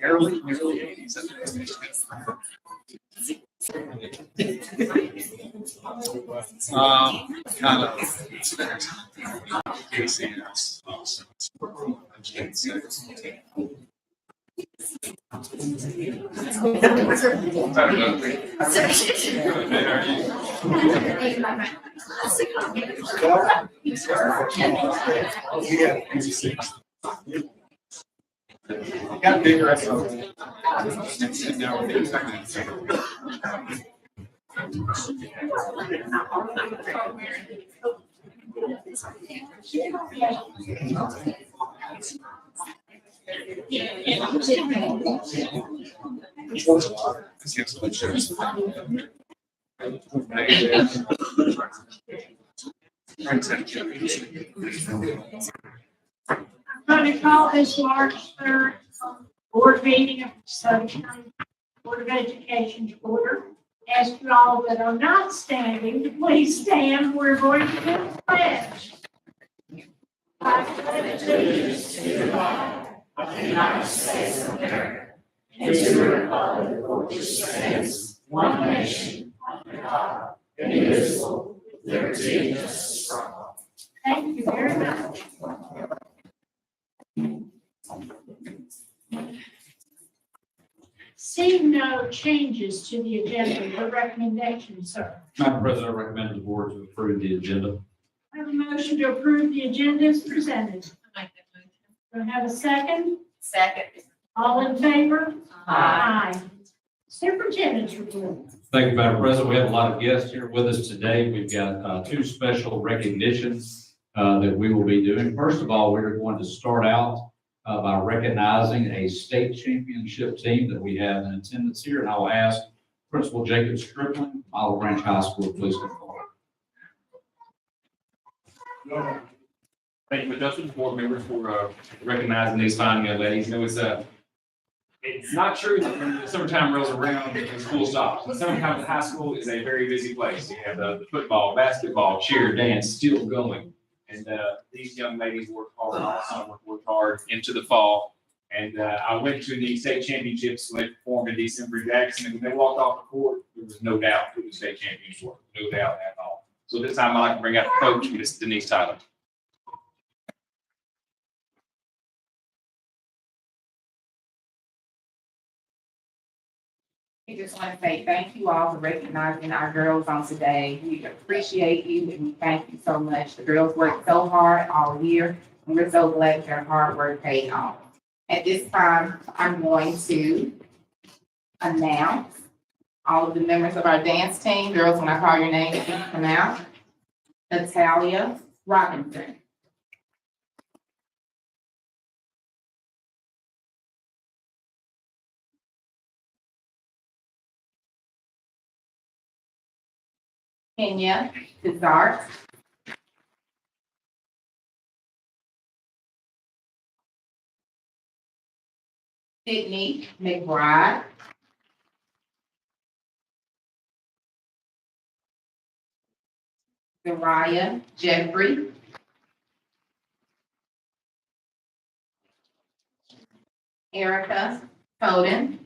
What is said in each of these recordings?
Early 80s. Kind of KCS. Got bigger I'm going to call this March 3rd board meeting of DeSoto County Board of Education to order. Ask you all that are not standing to please stand. We're going to do the pledge. I pledge allegiance to the flag of the United States of America and to the republic for which it stands, one nation, under God, indivisible, with liberty and justice for all. Thank you very much. Seeing no changes to the agenda, your recommendation, sir. Madam President, I recommend the board to approve the agenda. I have a motion to approve the agenda as presented. I make that motion. Do I have a second? Second. All in favor? Aye. Superintendent's report. Thank you, Madam President. We have a lot of guests here with us today. We've got two special recognitions that we will be doing. First of all, we're going to start out by recognizing a state championship team that we have in attendance here. And I will ask Principal Jacob Strickland, Olive Branch High School, please come forward. Thank you, Justin, board members, for recognizing these fine young ladies. You know, it's not true that when the summertime rolls around, the school stops. The summertime at high school is a very busy place. You have the football, basketball, cheer, dance still going. And these young ladies worked hard all summer, worked hard into the fall. And I went to the state championships when they performed in December Jackson. And when they walked off the court, there was no doubt who the state champions were, no doubt at all. So this time I'd like to bring out the coach, Miss Denise Tyler. We just want to say thank you all for recognizing our girls on today. We appreciate you and we thank you so much. The girls worked so hard all year and we're so glad their hard work paid off. At this time, I'm going to announce all of the members of our dance team. Girls, when I call your name, you can come out. Natalia Robinson. Kenya Desart. Sydney McBride. Zariah Jeffrey. Erica Coden.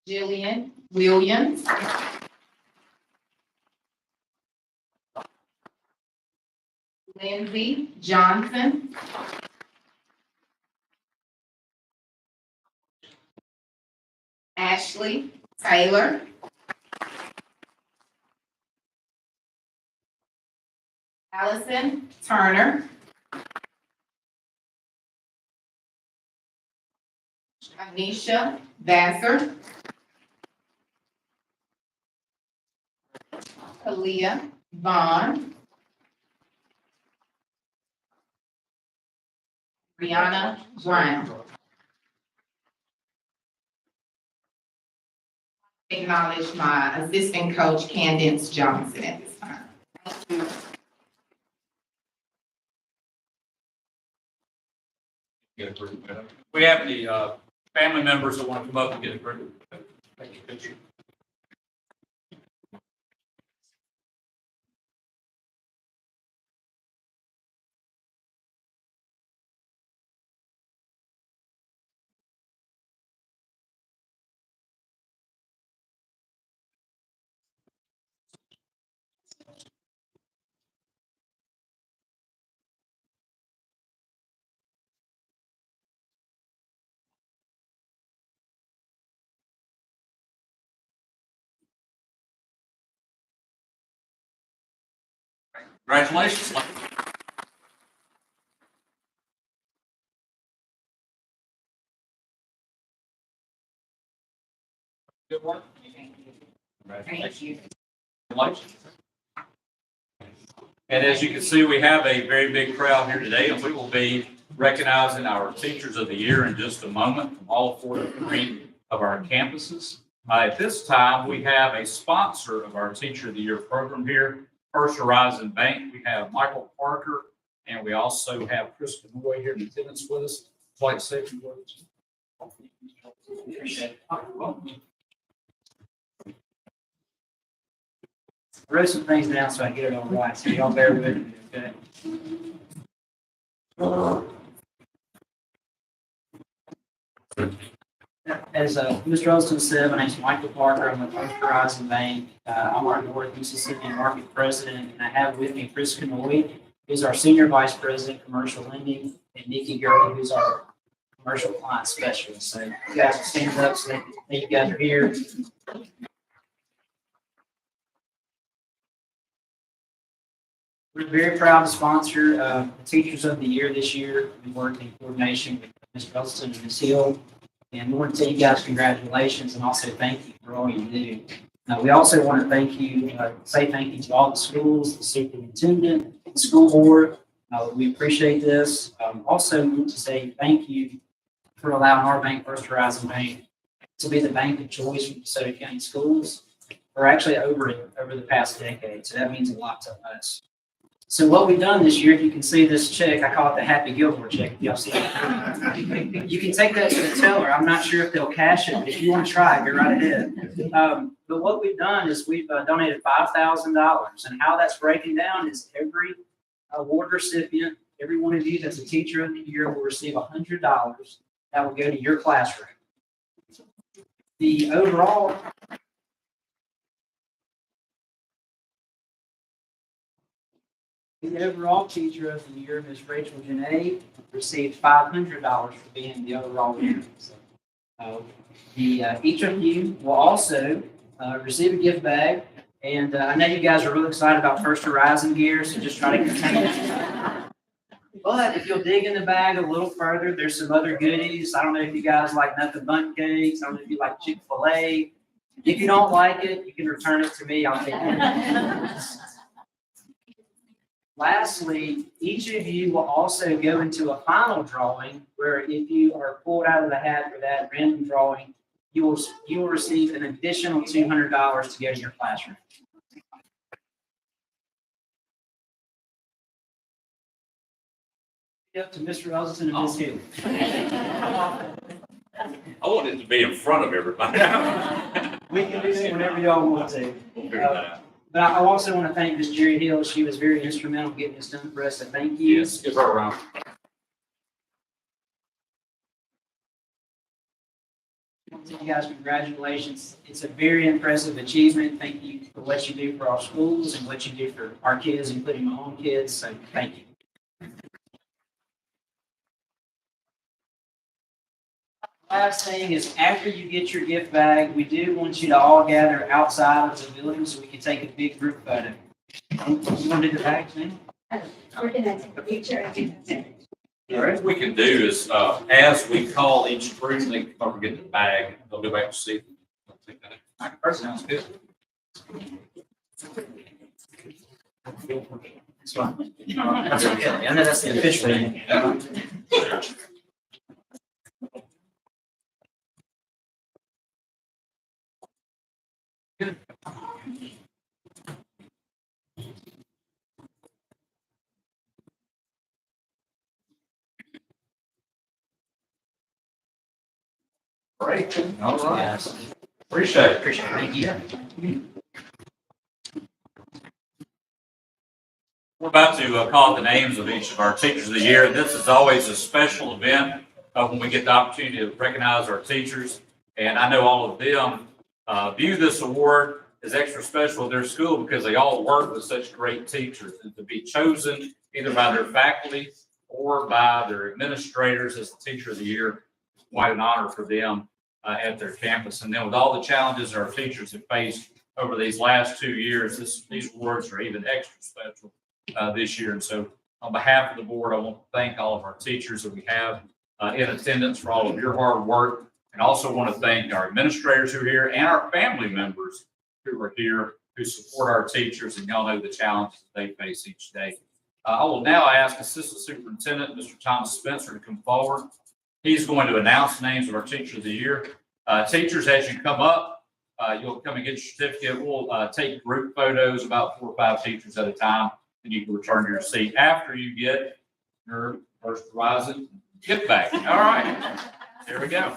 Jillian Williams. Lindsay Johnson. Ashley Taylor. Allison Turner. Anisha Vassar. Kalia Vaughn. Brianna Brown. Acknowledge my assistant coach, Candace Johnson, at this time. We have the family members that want to come up and get a group. Thank you. Congratulations. Good work. Thank you. Congratulations. And as you can see, we have a very big crowd here today, and we will be recognizing our Teachers of the Year in just a moment from all 43 of our campuses. At this time, we have a sponsor of our Teacher of the Year program here, First Horizon Bank. We have Michael Parker, and we also have Chris Benoit here in attendance with us. Flight safety words. I wrote some things down so I can get it on right, so y'all bear with me, okay? As Mr. Elston said, my name is Michael Parker. I'm with First Horizon Bank. I'm our North Mississippi Market President, and I have with me Chris Benoit, who's our Senior Vice President, Commercial Lending, and Nikki Gurley, who's our Commercial Client Specialist. So you guys will stand up so that you guys are here. We're very proud to sponsor the Teachers of the Year this year. We worked in coordination with Mr. Elston and Ms. Hill. And we want to tell you guys congratulations and also thank you for all you do. We also want to say thank you to all the schools, the superintendent, the school board. We appreciate this. Also want to say thank you for allowing our bank, First Horizon Bank, to be the bank of choice for DeSoto County schools, or actually over the past decade. So that means a lot to us. So what we've done this year, if you can see this check, I call it the Happy Gilmore check. If y'all see it. You can take that to the teller. I'm not sure if they'll cash it, but if you want to try it, go right ahead. But what we've done is we've donated $5,000, and how that's breaking down is every award recipient, every one of you that's a Teacher of the Year will receive $100 that will go to your classroom. The overall Teacher of the Year, Ms. Rachel Janae, received $500 for being the overall winner. So, each of you will also receive a gift bag. And I know you guys are really excited about First Horizon gear, so just try to contain it. But if you'll dig in the bag a little further, there's some other goodies. I don't know if you guys like nothing bundt cakes. I don't know if you like Chick-fil-A. If you don't like it, you can return it to me. I'll take it. Lastly, each of you will also go into a final drawing where if you are pulled out of the hat for that random drawing, you will receive an additional $200 to go to your classroom. Up to Mr. Ellison and Ms. Hill. I want it to be in front of everybody. We can do that whenever y'all want to. We'll figure that out. But I also want to thank Ms. Jerry Hill. She was very instrumental in getting this done for us, so thank you. Yes, give her a round. I want to tell you guys congratulations. It's a very impressive achievement. Thank you for what you do for our schools and what you do for our kids, including my own kids, so thank you. Last thing is, after you get your gift bag, we do want you to all gather outside of the building so we can take a big group photo. You want to do the bags, man? We're gonna take a picture. What we can do is, as we call each group, they can come get the bag, they'll go back to seat. First sounds good. It's fine. That's okay. I know that's the official name. Great. All right. Yes. Appreciate it. Appreciate it. Thank you. We're about to call the names of each of our Teachers of the Year. This is always a special event when we get the opportunity to recognize our teachers. And I know all of them view this award as extra special at their school because they all work with such great teachers. And to be chosen either by their faculty or by their administrators as the Teacher of the Year, quite an honor for them at their campus. And then with all the challenges our teachers have faced over these last 2 years, these awards are even extra special this year. And so on behalf of the board, I want to thank all of our teachers that we have in attendance for all of your hard work. And also want to thank our administrators who are here and our family members who are here who support our teachers, and y'all know the challenges they face each day. I will now ask Assistant Superintendent, Mr. Thomas Spencer, to come forward. He's going to announce the names of our Teacher of the Year. Teachers, as you come up, you'll come and get your certificate. We'll take group photos, about 4 or 5 teachers at a time, and you can return to your seat after you get your first horizon gift bag. All right, here we go.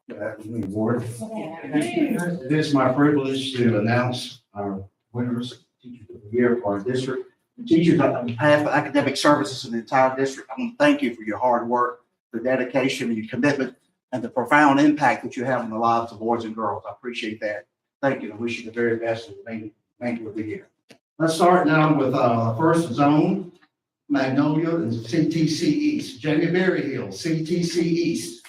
Good afternoon, board. It is my privilege to announce our winners, Teachers of the Year for our district. Teachers, on behalf of academic services in the entire district, I want to thank you for your hard work, the dedication, and your commitment, and the profound impact that you have on the lives of boys and girls. I appreciate that. Thank you, and wish you the very best in the remainder of the year. Let's start now with first zone, Magnolia and CTC East. Jenny Berryhill, CTC East.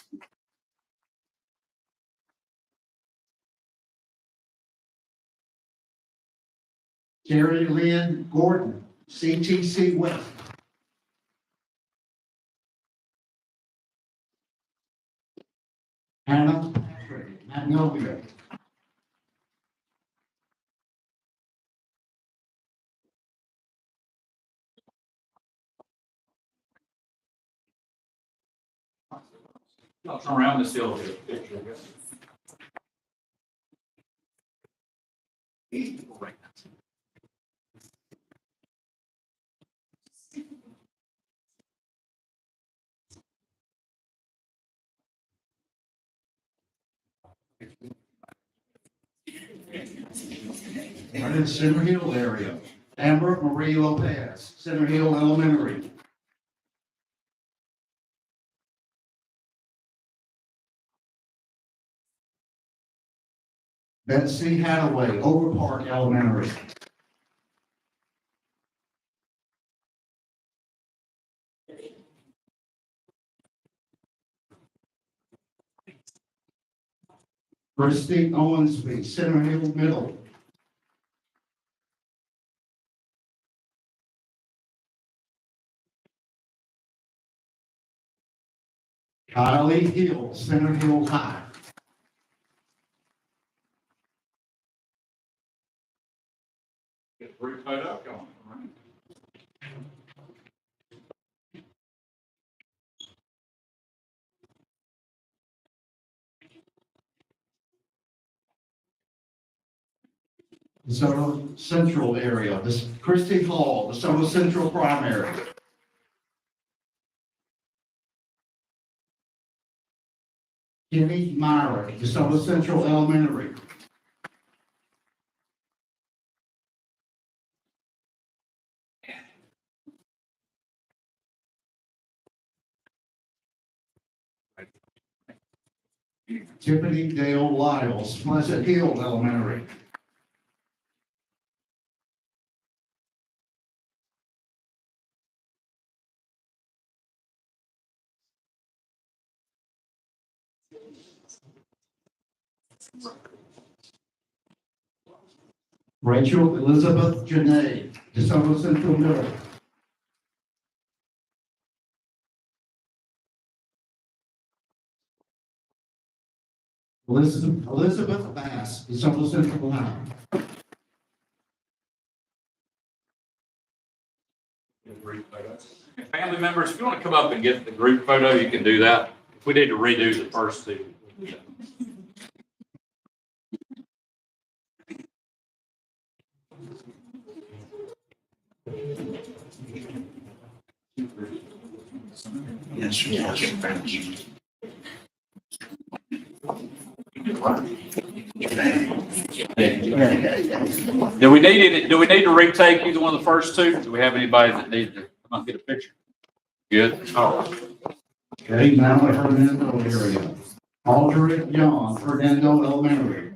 Terry Lynn Gordon, CTC West. Hannah Magnolia. I'll turn around this hill here. Picture. Right in Center Hill area. Amber Marie Lopez, Center Hill Elementary. Betsy Hadaway, Overpark Elementary. Christy Owensby, Center Hill Middle. Kylie Hill, Center Hill High. Get a group photo going. All right. DeSoto Central area, this Christie Hall, DeSoto Central Primary. Kenny Myrick, DeSoto Central Elementary. Tiffany Dale Lyles, Pleasant Hill Elementary. Rachel Elizabeth Janae, DeSoto Central Middle. Elizabeth Bass, DeSoto Central High. Family members, if you want to come up and get the group photo, you can do that. If we need to redo the first two. Yes, yes. Do we need to retake either one of the first two? Do we have anybody that needs to come up and get a picture? Good. All right. Okay, now the Fernando area. Aldrich John, Fernando Elementary.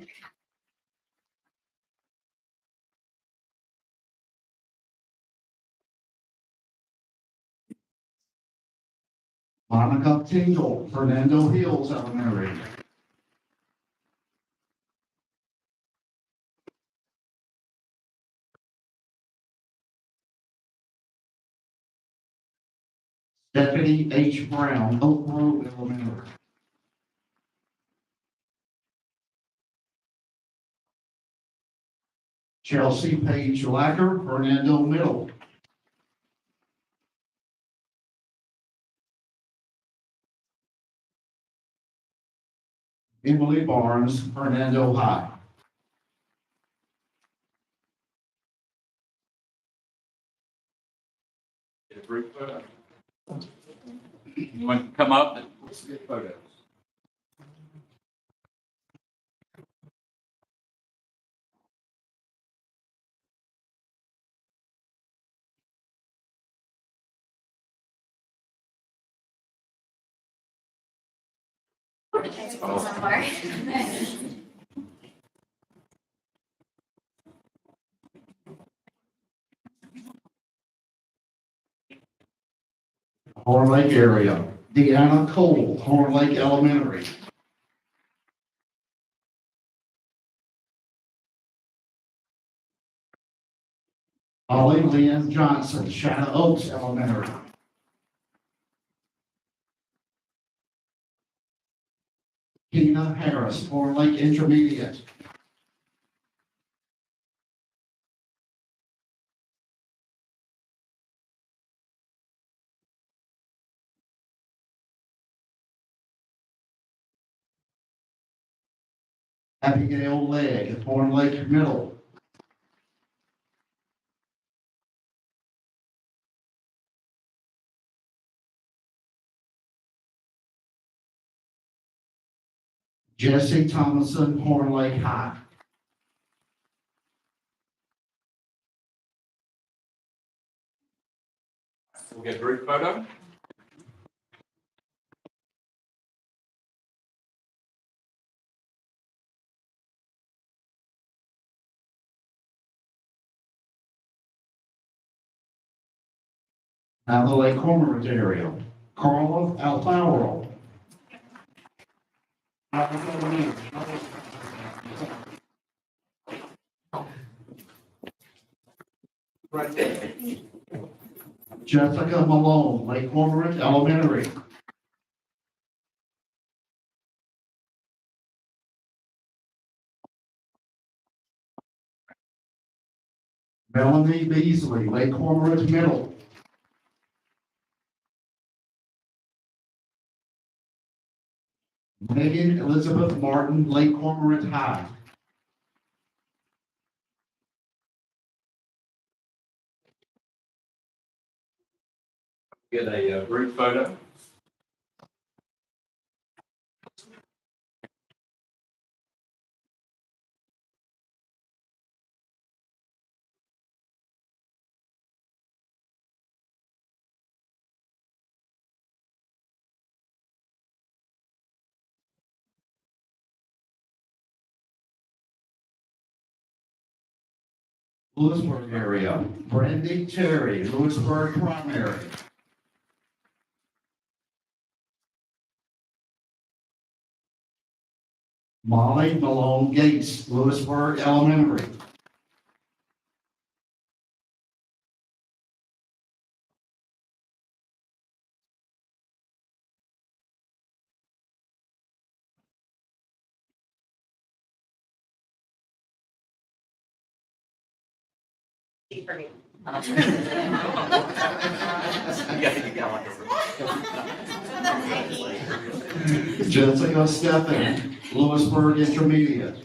Monica Tingle, Fernando Hills Elementary. Deputy H. Brown, Oak Grove Elementary. Chelsea Page Lacker, Fernando Middle. Emily Barnes, Fernando High. Get a group photo. You want to come up and let's get photos. Horn Lake area. Deanna Cole, Horn Lake Elementary. Ollie Lynn Johnson, Shadow Oaks Elementary. Tina Harris, Horn Lake Intermediate. Abigail Legg, Horn Lake Middle. Jesse Thomason, Horn Lake High. We'll get a group photo. Now the Lake Cormorant area. Carla Alfaro. Jessica Malone, Lake Cormorant Elementary. Melanie Beasley, Lake Cormorant Middle. Megan Elizabeth Martin, Lake Cormorant High. Get a group photo. Lewisburg area. Brandy Terry, Lewisburg Primary. Molly Malone Gates, Lewisburg Elementary. Jessica Stephan, Lewisburg Intermediate.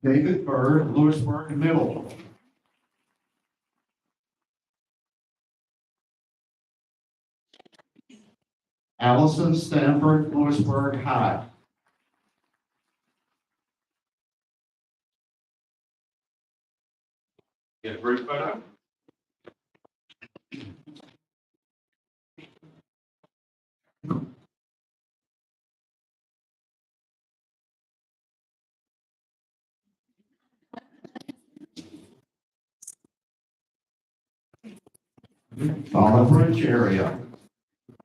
David Bird, Lewisburg Middle. Allison Stanford, Lewisburg High. Get a group photo. Olive Branch area.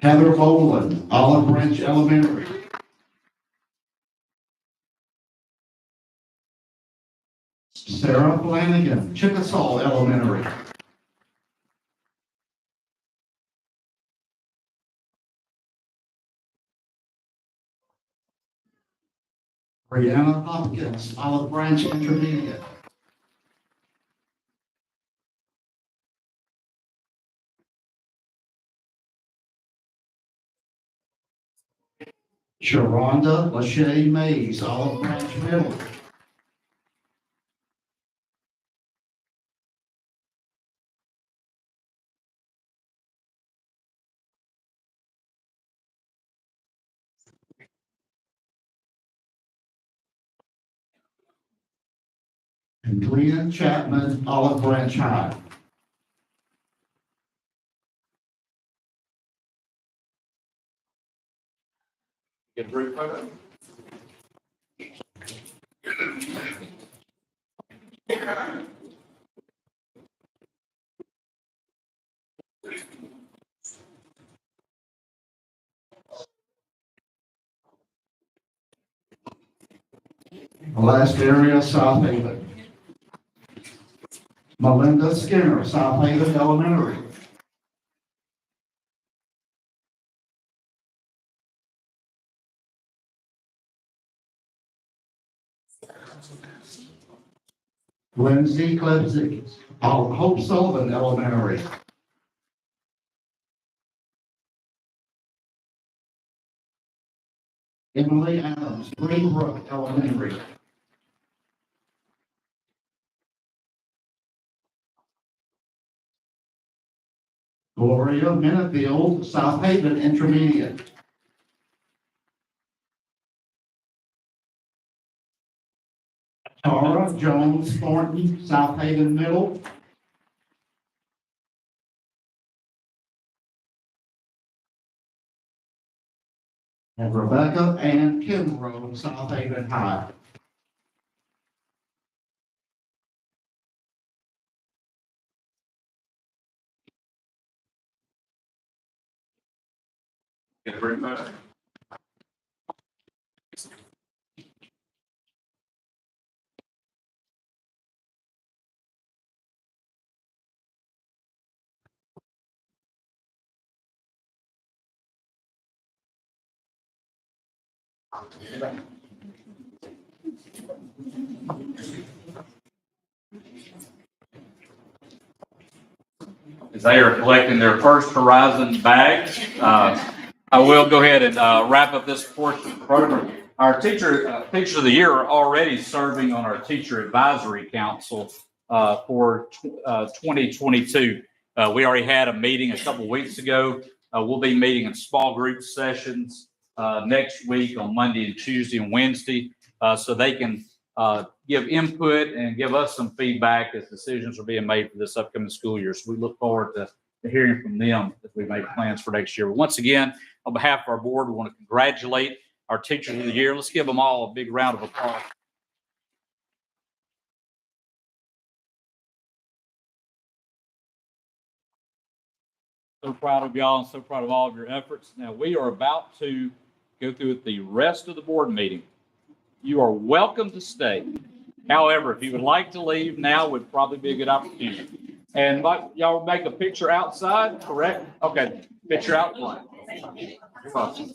Heather Boland, Olive Branch Elementary. Sarah Flanagan, Chickasaw Elementary. Brianna Hopkins, Olive Branch Intermediate. Sharonda Lachey Mays, Olive Branch Middle. And Glenn Chapman, Olive Branch High. Get a group photo. The last area, South Haven. Melinda Skinner, South Haven Elementary. Lindsay Klebsik, Hope Sullivan Elementary. Emily Adams, Greenbrook Elementary. Gloria Minifield, South Haven Intermediate. Tara Jones Thornton, South Haven Middle. And Rebecca Ann Kimbrough, South Haven High. Get a group photo. As they are collecting their first Horizon bag, I will go ahead and wrap up this portion of the program. Our Teachers of the Year are already serving on our Teacher Advisory Council for 2022. We already had a meeting a couple weeks ago. We'll be meeting in small group sessions next week on Monday and Tuesday and Wednesday, so they can give input and give us some feedback as decisions are being made for this upcoming school year. So we look forward to hearing from them as we make plans for next year. But once again, on behalf of our board, we want to congratulate our Teachers of the Year. Let's give them all a big round of applause. So proud of y'all and so proud of all of your efforts. Now, we are about to go through the rest of the board meeting. You are welcome to stay. However, if you would like to leave, now would probably be a good opportunity. And y'all make a picture outside, correct? Okay, picture outside. You're welcome.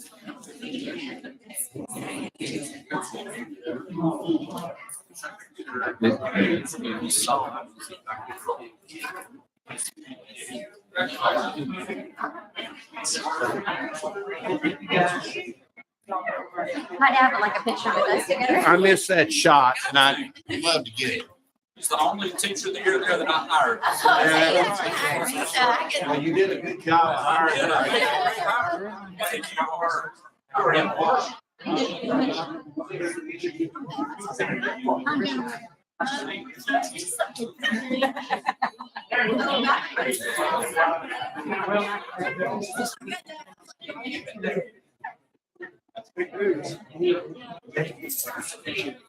My dad would like a picture with us together. I missed that shot and I'd love to get it. He's the only Teacher of the Year there that I hired. Well, you did a good job hiring.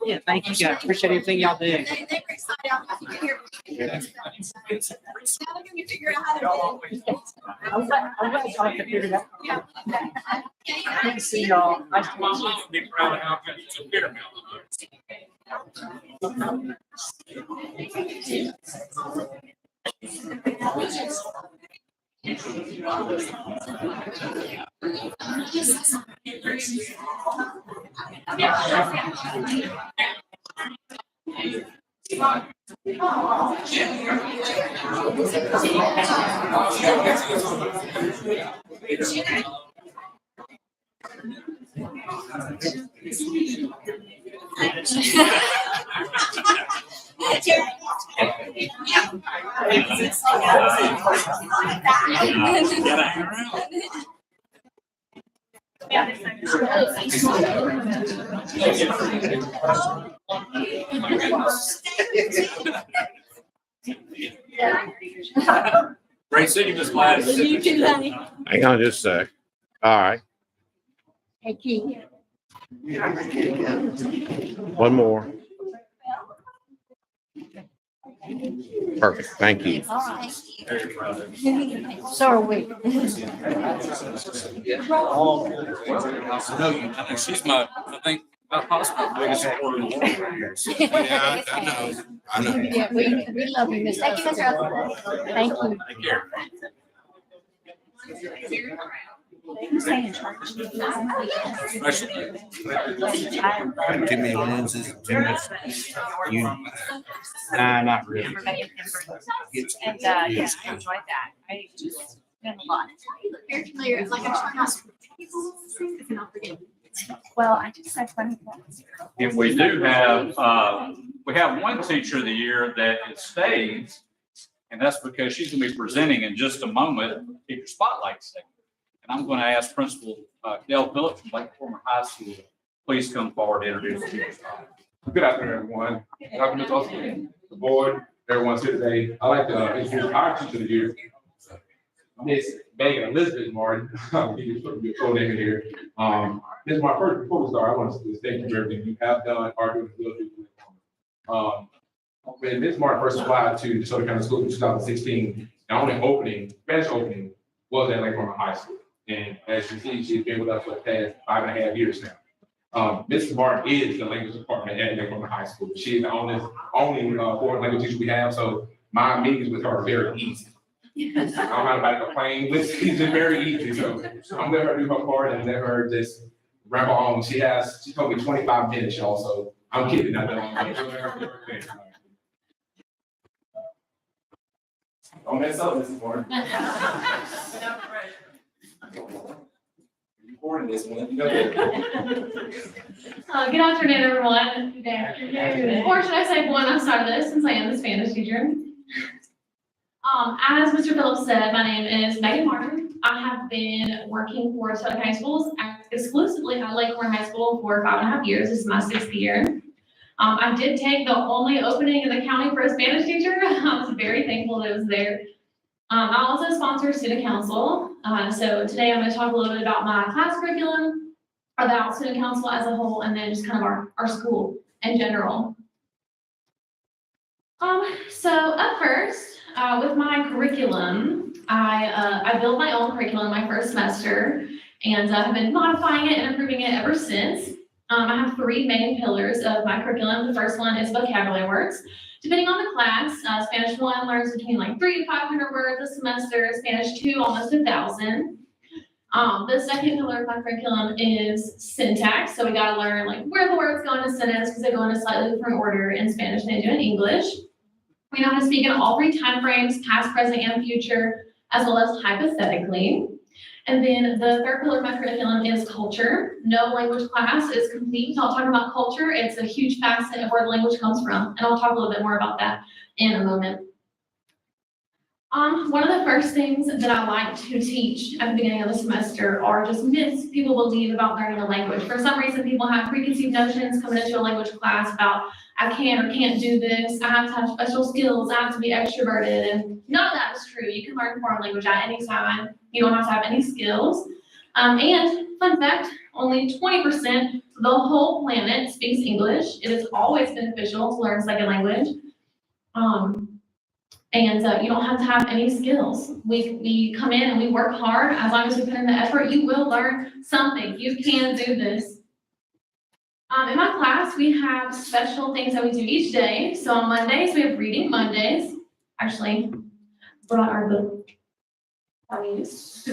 Yeah, thank you guys. Appreciate everything y'all do. They were excited. I think you're here. Now they're gonna figure out how to do it. I'm glad y'all have figured it out. Yeah. Good to see y'all. Nice to meet you. Be proud of how good you took care of me. Great city, Miss Gladys. You too, honey. Hang on just a sec. All right, Hey, Keith. one more. Perfect, thank you. All right. So are we. She's my, I think, my hospital biggest supporter in the world right here. Yeah, I know. Yeah, we love you, Miss. Thank you, Mr. Ellis. Thank you. Take care. Especially. Too many lenses, too much. Nah, not really. And, yeah, I enjoyed that. I just spent a lot. Very familiar, like I'm not. I cannot forget. Well, I just said funny things. And we do have, we have one teacher of the year that it stays, and that's because she's gonna be presenting in just a moment, Teacher Spotlight segment. And I'm gonna ask Principal Dale Phillips from Lake Former High School, please come forward and introduce the teacher. Good afternoon, everyone. Dr. Nicholson, the board, everyone's here today. I'd like to introduce our teacher of the year, Miss Megan Elizabeth Martin. You put your full name in here. This is my first, before we start, I want to thank you for everything you have done, are doing, will do. When Ms. Martin first applied to DeSoto County School in 2016, the only opening, Spanish opening, was at Lake Former High School. And as you see, she's been with us for the past 5.5 years now. Mrs. Martin is the language department at Lake Former High School. She is the only foreign language teacher we have, so my meetings with her are very easy. I'm not about to complain, it's just very easy, so I'm letting her do her part and let her just ramble on. She told me 25 minutes, y'all, so I'm kidding, not that long. Don't mess up, Mrs. Martin. You're born in this one. Good afternoon, everyone. Good afternoon. Or should I say one, I'm sorry this, since I am the Spanish teacher. As Mr. Phillips said, my name is Megan Martin. I have been working for DeSoto County Schools exclusively at Lake Former High School for 5.5 years. This is my 6th year. I did take the only opening in the county for a Spanish teacher. I was very thankful that it was there. I also sponsor student council. So today I'm going to talk a little bit about my class curriculum, about student council as a whole, and then just kind of our school in general. So up first, with my curriculum, I built my own curriculum my first semester, and I've been modifying it and improving it ever since. I have 3 main pillars of my curriculum. The first one is vocabulary words. Depending on the class, Spanish 1 learns between like 300 to 500 words a semester, Spanish 2 almost 1,000. The second pillar of my curriculum is syntax. So we got to learn like where the words go in a sentence because they go in a slightly different order in Spanish than they do in English. We know how to speak in all 3 time frames, past, present, and future, as well as hypothetically. And then the third pillar of my curriculum is culture. No language class is complete without talking about culture. It's a huge facet of where the language comes from, and I'll talk a little bit more about that in a moment. One of the first things that I like to teach at the beginning of the semester are just myths people believe about learning a language. For some reason, people have preconceived notions coming into a language class about I can or can't do this, I have to have special skills, I have to be extroverted, and none of that is true. You can learn a foreign language at any time. You don't have to have any skills. And fun fact, only 20% of the whole planet speaks English. It is always beneficial to learn a second language. And you don't have to have any skills. We come in and we work hard. As long as we put in the effort, you will learn something. You can do this. In my class, we have special things that we do each day. So on Mondays, we have reading Mondays. Actually, brought our book. But it's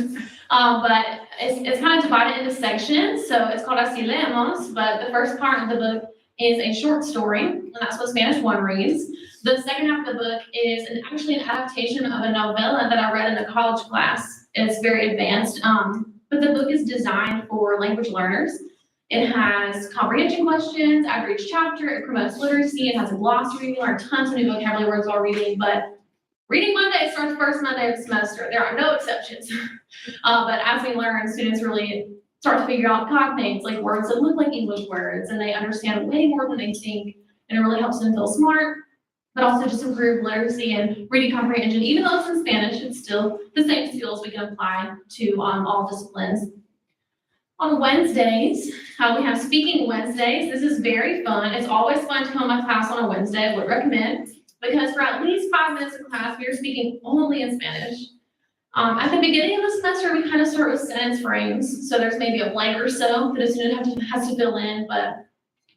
kind of divided into sections. So it's called Así Leemos, but the first part of the book is a short story, and that's what Spanish 1 reads. The second half of the book is actually an adaptation of a novella that I read in a college class. It's very advanced, but the book is designed for language learners. It has comprehension questions after each chapter. It promotes literacy. It has a glossary. You learn tons of new vocabulary words while reading, but reading Monday starts the first Monday of the semester. There are no exceptions. But as we learn, students really start to figure out things like words that look like English words, and they understand way more than they think, and it really helps them feel smart, but also just improve literacy and reading comprehension. Even though it's in Spanish, it's still the same skills we can apply to all disciplines. On Wednesdays, we have Speaking Wednesdays. This is very fun. It's always fun to come to my class on a Wednesday. I would recommend, because for at least 5 minutes of class, we are speaking only in Spanish. At the beginning of the semester, we kind of start with sentence frames. So there's maybe a blank or so that a student has to fill in, but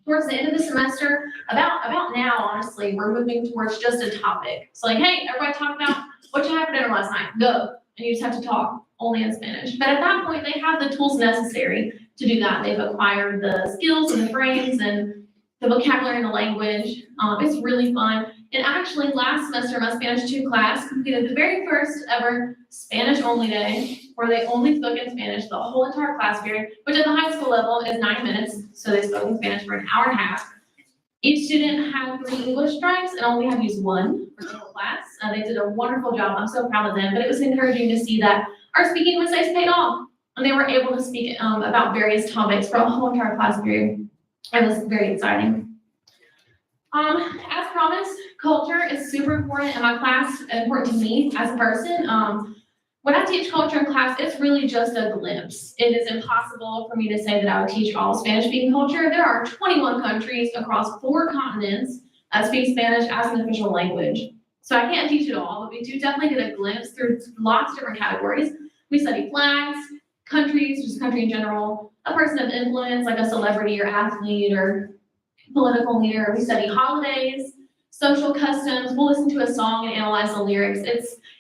towards the end of the semester, about now, honestly, we're moving towards just a topic. So like, hey, everybody talk about what you had for dinner last night. Go. And you just have to talk only in Spanish. But at that point, they have the tools necessary to do that. They've acquired the skills and the frames and the vocabulary and the language. It's really fun. And actually, last semester, my Spanish 2 class completed the very first ever Spanish only day, where they only spoke in Spanish the whole entire class period, which at the high school level is 9 minutes. So they spoke in Spanish for an hour and a half. Each student had 3 English strikes and only had to use 1 for the whole class. They did a wonderful job. I'm so proud of them. But it was encouraging to see that our speaking Wednesdays paid off, and they were able to speak about various topics for a whole entire class period. It was very exciting. As promised, culture is super important in my class, important to me as a person. When I teach culture in class, it's really just a glimpse. It is impossible for me to say that I would teach all Spanish-speaking culture. There are 21 countries across 4 continents that speak Spanish as an official language. So I can't teach it all, but we do definitely get a glimpse through lots of different categories. We study flags, countries, just country in general, a person of influence, like a celebrity or athlete or political leader. We study holidays, social customs. We'll listen to a song and analyze the lyrics.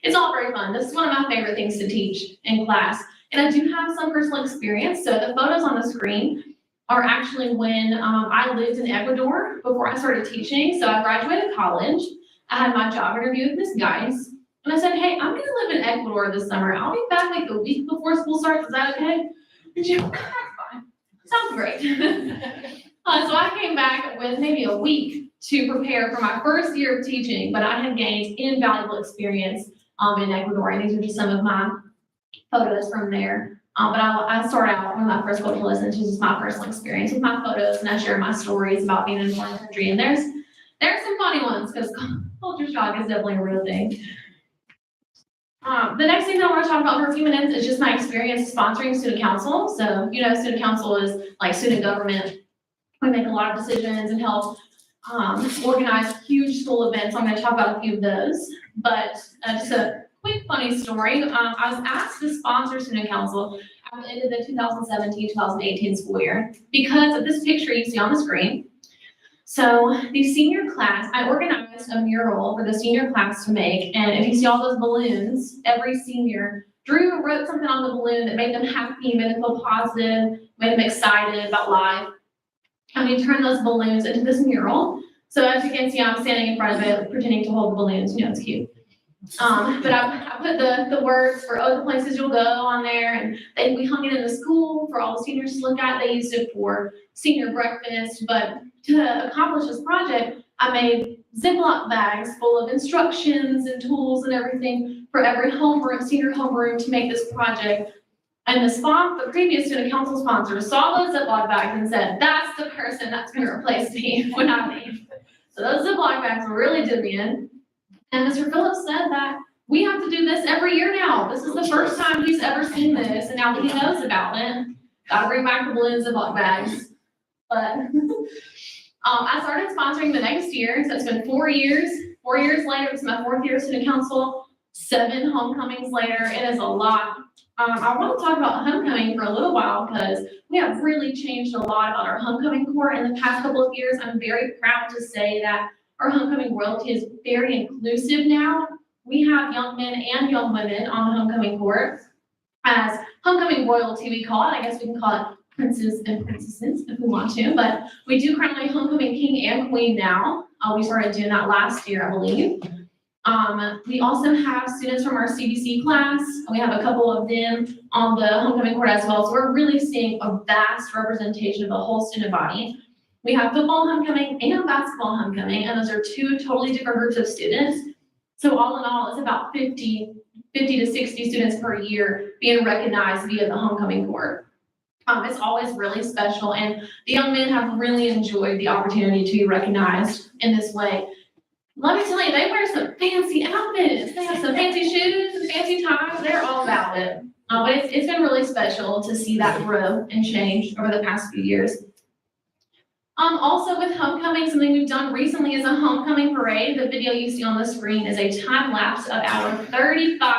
It's all very fun. This is one of my favorite things to teach in class. And I do have some personal experience. So the photos on the screen are actually when I lived in Ecuador before I started teaching. So I graduated college. I had my job interview with Miss Geis. And I said, hey, I'm going to live in Ecuador this summer. I'll be back like a week before school starts. Is that okay? And she went, that's fine. Sounds great. So I came back with maybe a week to prepare for my first year of teaching, but I had gained invaluable experience in Ecuador. And these are just some of my photos from there. But I start out when I first go to listen to just my personal experience with my photos, and I share my stories about being in a foreign country. And there's some funny ones, because culture shock is definitely a real thing. The next thing that I want to talk about for a few minutes is just my experience sponsoring student council. So, student council is like student government. We make a lot of decisions and help organize huge school events. I'm going to talk about a few of those. But just a quick funny story. I was asked to sponsor student council at the end of the 2017-2018 school year because of this picture you see on the screen. So the senior class, I organized a mural for the senior class to make. And if you see all those balloons, every senior wrote something on the balloon that made them happy, made them feel positive, made them excited about life. And we turned those balloons into this mural. So as you can see, I'm standing in front of it, pretending to hold the balloons. It's cute. But I put the words for the places you'll go on there, and we hung it in the school for all the seniors to look at. They used it for senior breakfast, but to accomplish this project, I made Ziploc bags full of instructions and tools and everything for every homeroom, senior homeroom, to make this project. And the previous student council sponsor saw those Ziploc bags and said, that's the person that's going to replace me when I leave. So those Ziploc bags really did me in. And Mr. Phillips said that we have to do this every year now. This is the first time he's ever seen this. And now that he knows about it, gotta bring back the balloons Ziploc bags. But I started sponsoring the next year. So it's been 4 years. 4 years later, it's my 4th year of student council. 7 homecomings later. It is a lot I want to talk about homecoming for a little while because we have really changed a lot about our homecoming court in the past couple of years. I'm very proud to say that our homecoming royalty is very inclusive now. We have young men and young women on the homecoming court. As homecoming royalty, we call it. I guess we can call it princes and princesses if we want to, but we do crown a homecoming king and queen now. We started doing that last year, I believe. We also have students from our CBC class. We have a couple of them on the homecoming court as well. So we're really seeing a vast representation of the whole student body. We have football homecoming and basketball homecoming, and those are two totally different groups of students. So all in all, it's about 50 to 60 students per year being recognized via the homecoming court. It's always really special, and the young men have really enjoyed the opportunity to be recognized in this way. Let me tell you, they wear some fancy outfits. They have some fancy shoes and fancy ties. They're all about it. But it's been really special to see that grow and change over the past few years. Also with homecoming, something we've done recently is a homecoming parade. The video you see on the screen is a time lapse of our 35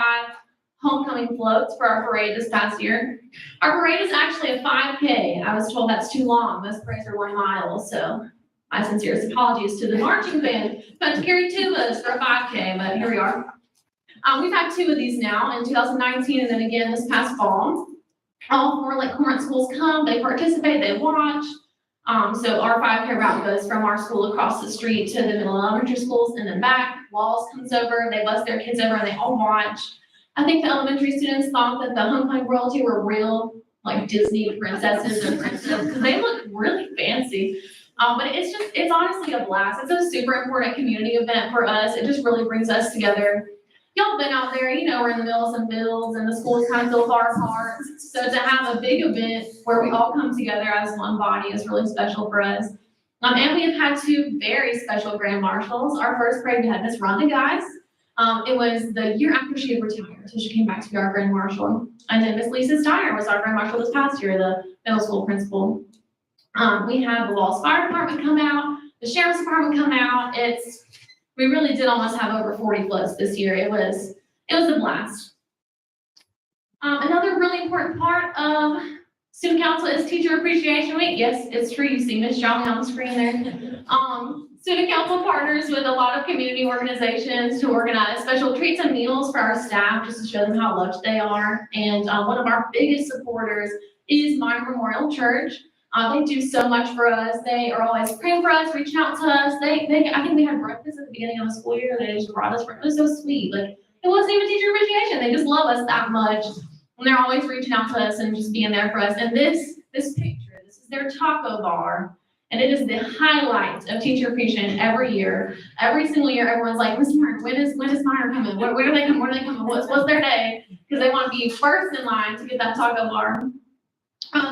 homecoming floats for our parade this past year. Our parade is actually a 5K. I was told that's too long. Most parades are 1 mile, so my sincerest apologies to the marching band who had to carry tubas for a 5K, but here we are. We've had 2 of these now in 2019 and then again this past fall. All 4 Lake Corinth schools come, they participate, they watch. So our 5K route goes from our school across the street to the middle elementary schools and then back. Walls comes over, they bus their kids over and they all watch. I think the elementary students thought that the homecoming royalty were real, like Disney princesses and princes, because they look really fancy. But it's honestly a blast. It's a super important community event for us. It just really brings us together. Y'all been out there, you know, we're in the middle of some bills and the schools kind of feel far apart. So to have a big event where we all come together as one body is really special for us. And we have had 2 very special grand marshals. Our first parade, we had Miss Rhonda Guys. It was the year after she had retired, so she came back to be our grand marshal. And then Miss Lisa Steiner was our grand marshal this past year, the middle school principal. We have the Walls Fire Department come out, the Sheriff's Department come out. We really did almost have over 40 floats this year. It was a blast. Another really important part of Student Council is Teacher Appreciation Week. Yes, it's true. You see Miss Jolly on the screen there. Student Council partners with a lot of community organizations to organize special treats and meals for our staff just to show them how loved they are. And one of our biggest supporters is Minor Memorial Church. They do so much for us. They are always praying for us, reaching out to us. I think we had breakfast at the beginning of the school year. They just brought us breakfast. It was so sweet. Like, it wasn't even teacher appreciation. They just love us that much. And they're always reaching out to us and just being there for us. And this picture, this is their taco bar. And it is the highlight of teacher appreciation every year. Every single year, everyone's like, Miss Martin, when is Minor coming? Where do they come? Where do they come? What's their day? Because they want to be first in line to get that taco bar.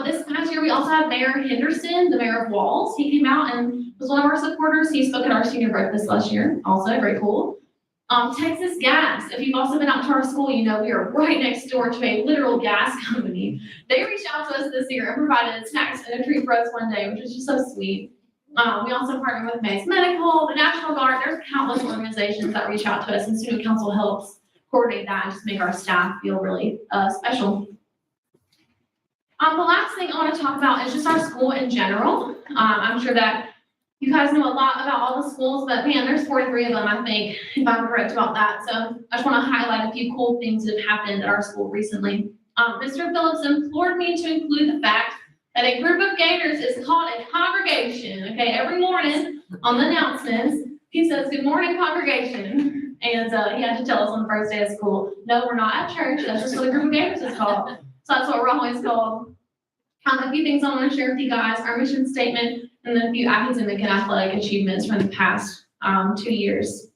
This past year, we also had Mayor Henderson, the mayor of Walls. He came out and was one of our supporters. He spoke at our senior breakfast last year. Also, very cool. Texas Gas. If you've also been out to our school, you know we are right next door to a literal gas company. They reached out to us this year and provided snacks and a treat for us one day, which is just so sweet. We also partner with Mace Medical, the National Guard. There's countless organizations that reach out to us, and Student Council helps coordinate that and just make our staff feel really special. The last thing I want to talk about is just our school in general. I'm sure that you guys know a lot about all the schools, but man, there's 43 of them, I think, if I'm correct about that. So I just want to highlight a few cool things that have happened at our school recently. Mr. Phillips implored me to include the fact that a group of Gators is called a congregation. Okay, every morning on the announcements, he says, "Good morning, congregation." And he had to tell us on the first day of school, no, we're not at church. That's just what a group of Gators is called. So that's what we're always called. A few things I want to share with you guys, our mission statement, and then a few academic and athletic achievements from the past 2 years.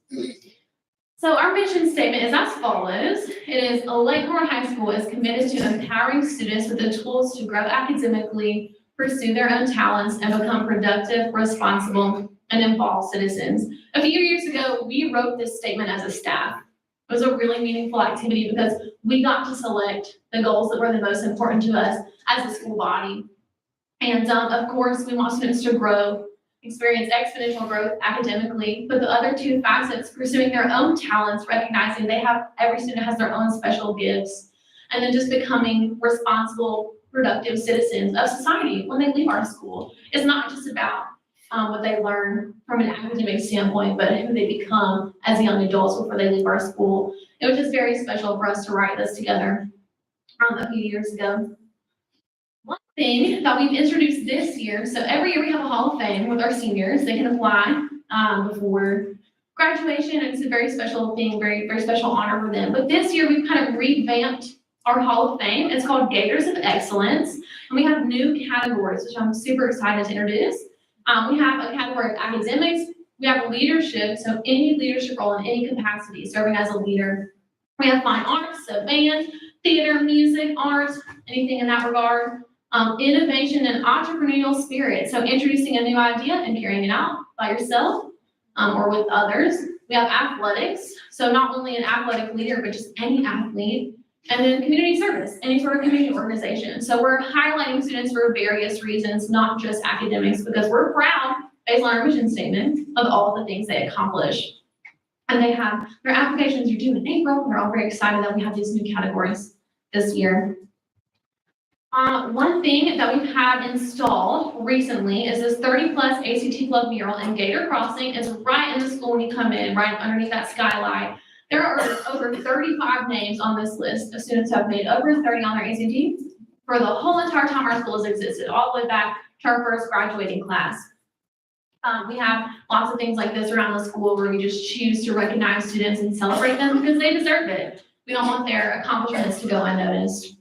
So our mission statement is as follows. It is, Leghorn High School is committed to empowering students with the tools to grow academically, pursue their own talents, and become productive, responsible, and involved citizens. A few years ago, we wrote this statement as a staff. It was a really meaningful activity because we got to select the goals that were the most important to us as a school body. And of course, we want students to grow, experience exponential growth academically, but the other 2 facets, pursuing their own talents, recognizing every student has their own special gifts, and then just becoming responsible, productive citizens of society when they leave our school. It's not just about what they learn from an academic standpoint, but who they become as young adults before they leave our school. It was just very special for us to write this together a few years ago. One thing that we've introduced this year, so every year we have a Hall of Fame with our seniors. They can apply before graduation, and it's a very special thing, very, very special honor for them. But this year we've kind of revamped our Hall of Fame. It's called Gators of Excellence, and we have new categories, which I'm super excited to introduce. We have a category of academics, we have leadership, so any leadership role in any capacity, serving as a leader. We have fine arts, so band, theater, music, arts, anything in that regard. Innovation and entrepreneurial spirit, so introducing a new idea and carrying it out by yourself or with others. We have athletics, so not only an athletic leader, but just any athlete. And then community service, any sort of community organization. So we're highlighting students for various reasons, not just academics, because we're proud, based on our mission statement, of all the things they accomplish. And they have, their applications are due in April, and they're all very excited that we have these new categories this year. One thing that we've had installed recently is this 30+ ACT Club mural in Gator Crossing. It's right in the school when you come in, right underneath that skylight. There are over 35 names on this list of students who have made over 30 on their ACT for the whole entire time our school has existed, all the way back to our first graduating class. We have lots of things like this around the school where we just choose to recognize students and celebrate them because they deserve it. We don't want their accomplishments to go unnoticed.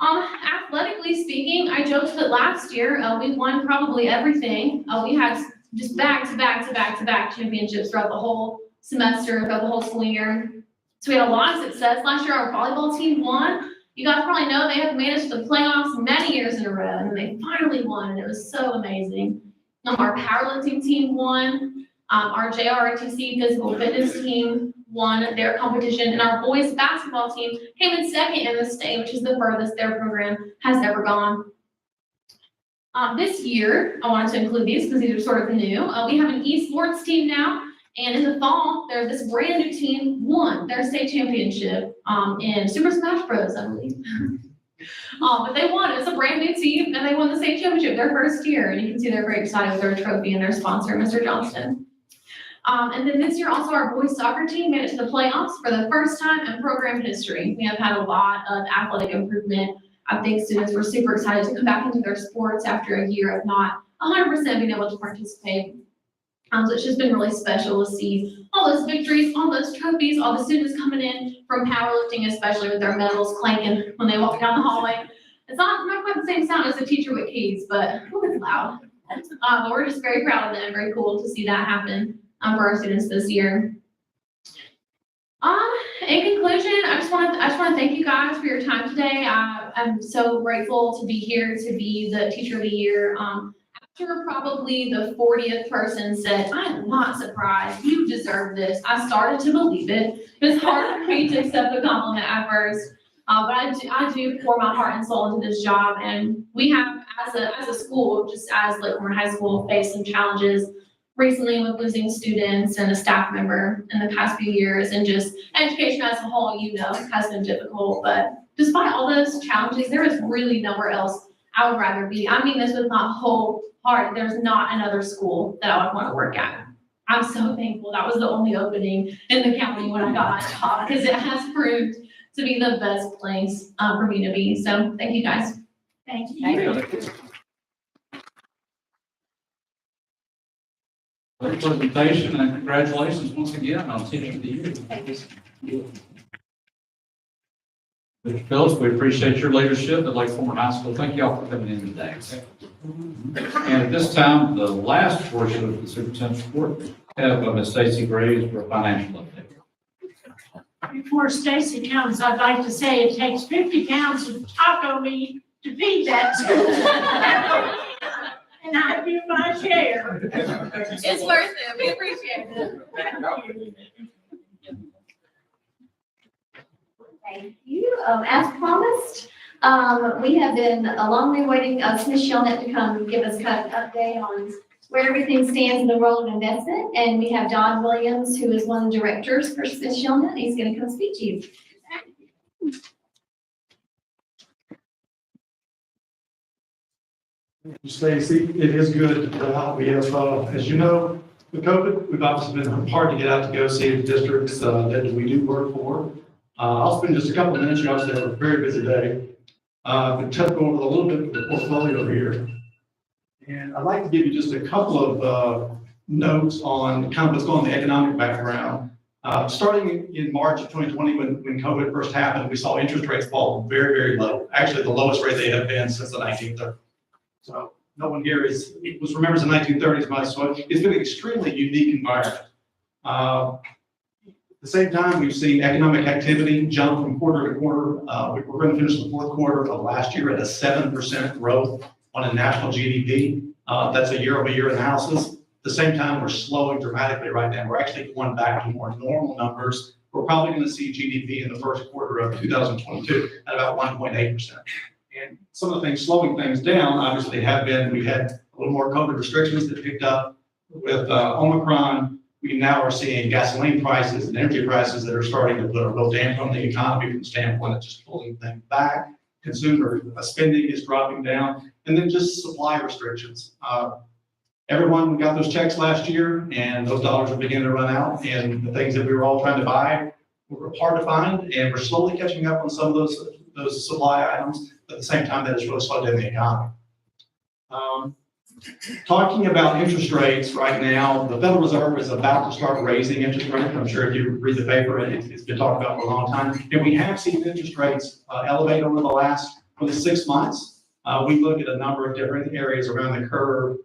Athletically speaking, I joked that last year we won probably everything. We had just back-to-back championships throughout the whole semester, throughout the whole school year. So we had a lot of success. Last year, our volleyball team won. You guys probably know they have made it to the playoffs many years in a row, and they finally won, and it was so amazing. Our powerlifting team won. Our JROTC physical fitness team won their competition, and our boys basketball team came in second in the state, which is the furthest their program has ever gone. This year, I wanted to include these because these are sort of new. We have an esports team now, and in the fall, this brand new team won their state championship in Super Smash Bros, I believe. But they won. It's a brand new team, and they won the state championship their first year, and you can see they're very excited with their trophy and their sponsor, Mr. Johnston. And then this year, also our boys soccer team made it to the playoffs for the first time in program history. We have had a lot of athletic improvement. I think students were super excited to come back into their sports after a year of not 100% being able to participate. So it's just been really special to see all those victories, all those trophies, all the students coming in from powerlifting, especially with their medals clanking when they walk down the hallway. It's not quite the same sound as a teacher with keys, but it's loud. But we're just very proud of them. Very cool to see that happen for our students this year. In conclusion, I just want to thank you guys for your time today. I'm so grateful to be here to be the Teacher of the Year. After probably the 40th person said, "I'm not surprised, you deserve this," I started to believe it. It was hard for me to accept the compliment at first, but I do pour my heart and soul into this job, and we have, as a school, just as Lakeland High School, faced some challenges recently with losing students and a staff member in the past few years, and just education as a whole, has been difficult. But despite all those challenges, there is really nowhere else I would rather be. I mean this with my whole heart. There's not another school that I would want to work at. I'm so thankful that was the only opening in the county when I got my job, because it has proved to be the best place for me to be. So thank you guys. Thank you. Great presentation, and congratulations once again on Teacher of the Year. Mr. Phillips, we appreciate your leadership at Lake Forest High School. Thank you all for coming in today. And at this time, the last portion of the superintendent's report, we have Ms. Stacy Graves for a financial update. Before Stacy comes, I'd like to say it takes 50 pounds of taco meat to feed that school. And I do my share. It's worth it. We appreciate it. Thank you. As promised, we have been longly waiting Ms. Shellnut to come give us kind of an update on where everything stands in the world of investment. And we have Don Williams, who is one of the directors for Ms. Shellnut. He's going to come speak to you. Stacy, it is good to go out. We have, as you know, with COVID, we've obviously been hard to get out to go see the districts that we do work for. I'll spend just a couple of minutes. You obviously have a very busy day. But touch over a little bit of the portfolio here. And I'd like to give you just a couple of notes on kind of what's going on in the economic background. Starting in March of 2020, when COVID first happened, we saw interest rates fall very, very low. Actually, the lowest rate they have been since the 1930s. So no one here remembers the 1930s much, so it's been an extremely unique environment. At the same time, we've seen economic activity jump from quarter to quarter. We're going to finish the fourth quarter of last year at a 7% growth on a national GDP. That's a year-over-year analysis. At the same time, we're slowing dramatically right now. We're actually going back to more normal numbers. We're probably going to see GDP in the first quarter of 2022 at about 1.8%. And some of the things slowing things down, obviously, have been, we had a little more COVID restrictions that picked up with Omicron. We now are seeing gasoline prices and energy prices that are starting to put a real damper on the economy from the standpoint of just pulling things back. Consumer spending is dropping down, and then just supply restrictions. Everyone got those checks last year, and those dollars are beginning to run out, and the things that we were all trying to buy were hard to find, and we're slowly catching up on some of those supply items. At the same time, that has really slowed down the economy. Talking about interest rates right now, the Federal Reserve is about to start raising interest rates. I'm sure if you read the paper, it's been talked about for a long time. And we have seen interest rates elevate over the last 6 months. We look at a number of different areas around the curve.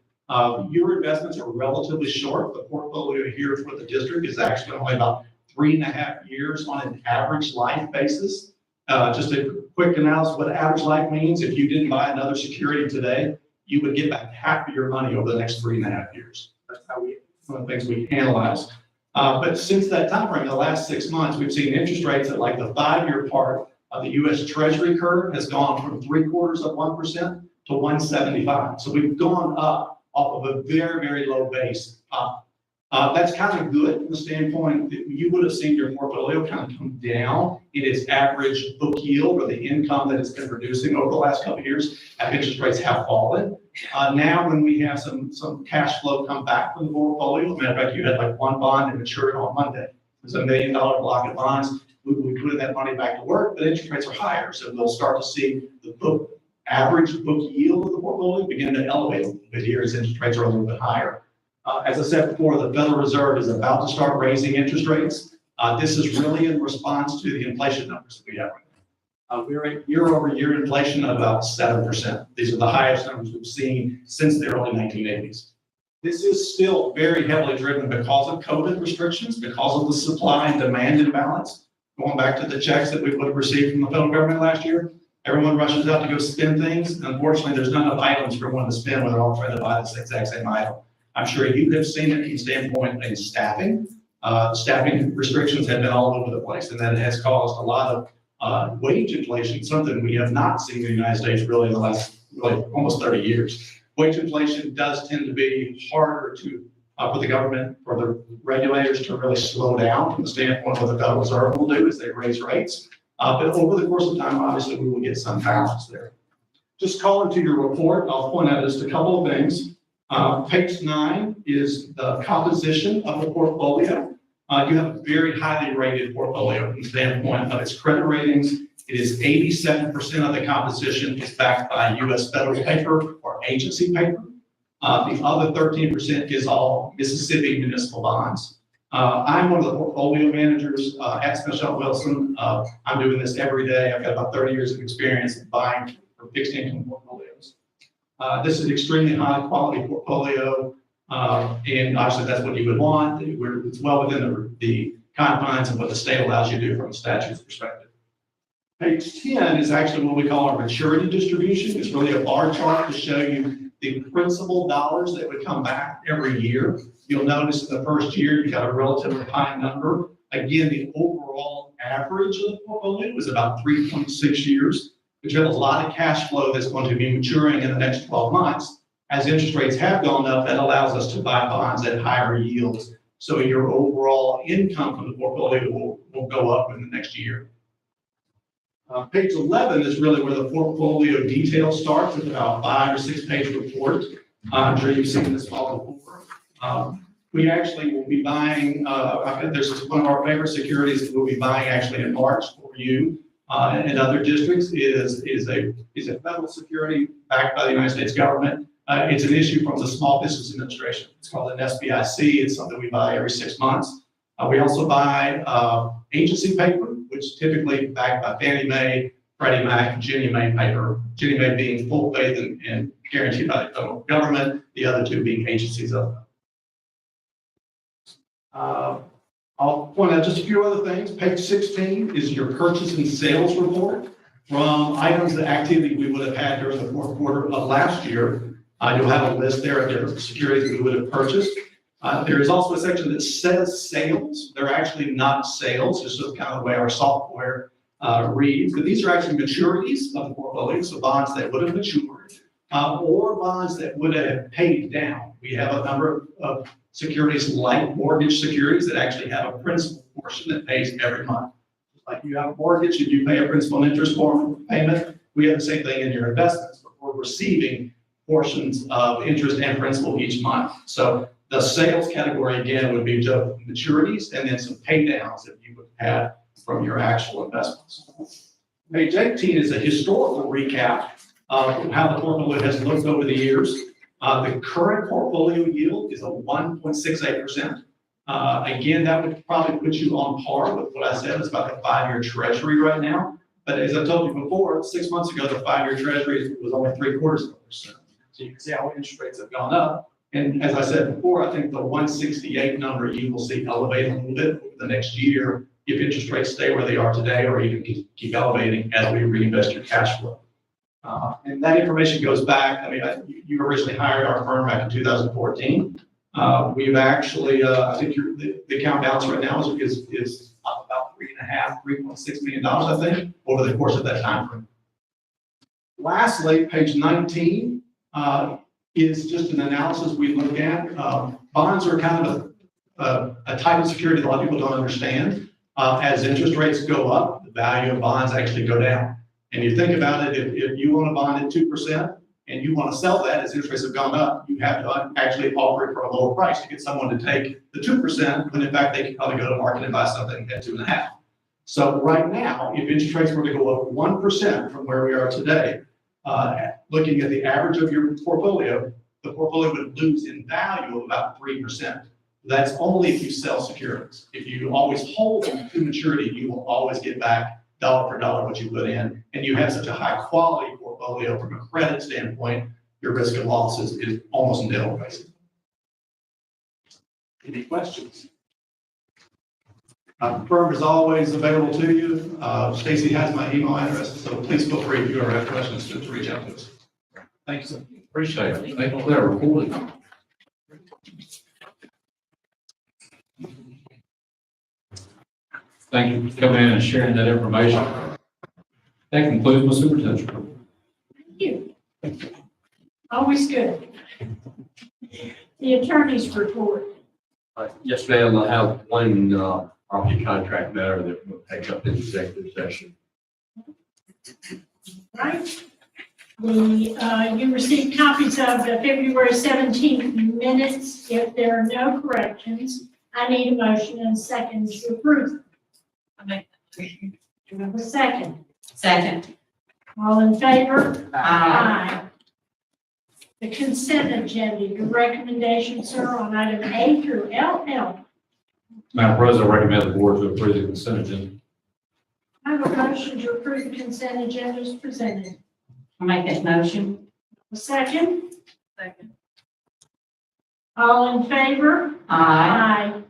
Your investments are relatively short. The portfolio here for the district is actually only about 3.5 years on an average life basis. Just a quick analysis, what average life means, if you didn't buy another security today, you would get back half of your money over the next 3.5 years. That's one of the things we analyze. But since that time frame, in the last 6 months, we've seen interest rates at like the 5-year part of the U.S. Treasury curve has gone from 0.75% to 1.75. So we've gone up off of a very, very low base. That's kind of good from the standpoint that you would have seen your portfolio kind of come down in its average book yield or the income that it's been producing over the last couple of years as interest rates have fallen. Now, when we have some cash flow come back from the portfolio, as a matter of fact, you had like one bond that matured on Monday. It was $1 million block of bonds. We put that money back to work, but interest rates are higher. So we'll start to see the average book yield of the portfolio begin to elevate a little bit here as interest rates are a little bit higher. As I said before, the Federal Reserve is about to start raising interest rates. This is really in response to the inflation numbers that we have right now. We're at year-over-year inflation of about 7%. These are the highest numbers we've seen since the early 1980s. This is still very heavily driven because of COVID restrictions, because of the supply and demand imbalance. Going back to the checks that we would have received from the federal government last year, everyone rushes out to go spend things. Unfortunately, there's not enough items for one to spend when they're all trying to buy this exact same item. I'm sure you have seen it from the standpoint of staffing. Staffing restrictions have been all over the place, and that has caused a lot of wage inflation, something we have not seen in the United States really in the last almost 30 years. Wage inflation does tend to be harder for the government, for the regulators to really slow down from the standpoint of what the Federal Reserve will do as they raise rates. But over the course of time, obviously, we will get some balance there. Just calling to your report, I'll point out just a couple of things. Page 9 is the composition of the portfolio. You have a very highly rated portfolio from the standpoint of its credit ratings. It is 87% of the composition is backed by U.S. federal paper or agency paper. The other 13% is all Mississippi municipal bonds. I'm one of the portfolio managers at Smith Wilson. I'm doing this every day. I've got about 30 years of experience in buying for fixed income portfolios. This is an extremely high quality portfolio, and obviously that's what you would want. It's well within the confines of what the state allows you to do from a statute's perspective. Page 10 is actually what we call our maturity distribution. It's really a bar chart to show you the principal dollars that would come back every year. You'll notice in the first year, you got a relatively high number. Again, the overall average of the portfolio is about 3.6 years. But you have a lot of cash flow that's going to be maturing in the next 12 months. As interest rates have gone up, that allows us to buy bonds at higher yields. So your overall income from the portfolio will go up in the next year. Page 11 is really where the portfolio detail starts. It's about a 5 or 6 page report. I'm sure you've seen this all before. We actually will be buying, there's one of our favorite securities that we'll be buying actually in March for you and other districts is a federal security backed by the United States government. It's an issue from the Small Business Administration. It's called an SBIC. It's something we buy every 6 months. We also buy agency paper, which typically backed by Fannie Mae, Freddie Mac, Ginnie Mae paper. Ginnie Mae being full faith and guaranteed by the federal government, the other two being agencies of. I'll point out just a few other things. Page 16 is your purchase and sales report from items that activity we would have had during the fourth quarter of last year. You'll have a list there of different securities we would have purchased. There is also a section that says sales. They're actually not sales, just kind of the way our software reads. But these are actually maturities of the portfolio, so bonds that would have matured or bonds that would have paid down. We have a number of securities like mortgage securities that actually have a principal portion that pays every month. Like you have a mortgage and you pay a principal and interest payment, we have the same thing in your investments, but we're receiving portions of interest and principal each month. So the sales category again would be just maturities and then some pay downs that you would have from your actual investments. Page 18 is a historical recap of how the portfolio has looked over the years. The current portfolio yield is a 1.68%. Again, that would probably put you on par with what I said is about the 5-year treasury right now. But as I told you before, 6 months ago, the 5-year treasury was only 0.75%. So you can see how interest rates have gone up. And as I said before, I think the 168 number you will see elevate a little bit over the next year if interest rates stay where they are today or even keep elevating as we reinvest your cash flow. And that information goes back. I mean, you originally hired our firm back in 2014. We've actually, I think the account balance right now is up about $3.6 million, I think, over the course of that time frame. Lastly, page 19 is just an analysis we look at. Bonds are kind of a type of security that a lot of people don't understand. As interest rates go up, the value of bonds actually go down. And you think about it, if you own a bond at 2% and you want to sell that as interest rates have gone up, you have to actually offer it for a lower price to get someone to take the 2%, when in fact they can probably go to market and buy something at 2.5%. So right now, if interest rates were to go up 1% from where we are today, looking at the average of your portfolio, the portfolio would lose in value of about 3%. That's only if you sell securities. If you always hold them to maturity, you will always get back dollar for dollar what you put in, and you have such a high quality portfolio from a credit standpoint, your risk of loss is almost nil, basically. Any questions? The firm is always available to you. Stacy has my email address, so please feel free if you ever have questions to reach out to us. Thank you, sir. Appreciate it. Thank you for that reporting. Thank you for coming in and sharing that information. That concludes my superintendent's report. Thank you. Always good. The attorney's report. Yes, ma'am. I have one property contract matter that we'll take up in executive session. Right. You received copies of the February 17th minutes. If there are no corrections, I need a motion and a second to approve. I make that motion. Do I have a second? Second. All in favor? Aye. The consent agenda, your recommendations, sir, on item A through LL. Madam President, I recommend the board to approve the consent agenda. I have a motion to approve the consent agenda as presented. I make that motion. A second? Second. All in favor? Aye. Aye.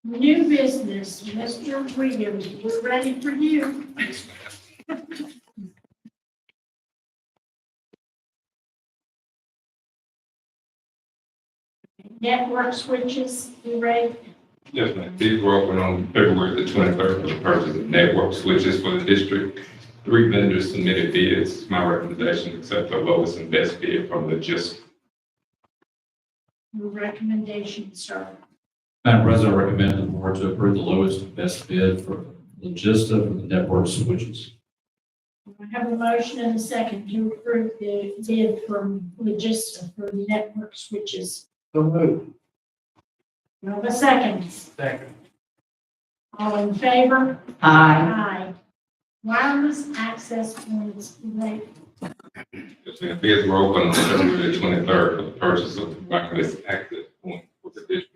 New business, Mr. Williams, we're ready for you. Network switches, you ready? Yes, ma'am. These were opened on February the 23rd for the purchase of network switches for the district. 3 vendors submitted bids. My recommendation is accept the lowest and best bid from Logistics. Your recommendation, sir. Madam President, I recommend the board to approve the lowest and best bid for Logista for the network switches. I have a motion and a second to approve the bid from Logista for network switches. So moved. Do I have a second? Second. All in favor? Aye. Wireless access points, rate. Yes, ma'am. Bids were open on February 23rd for the purchase of wireless access point for the district.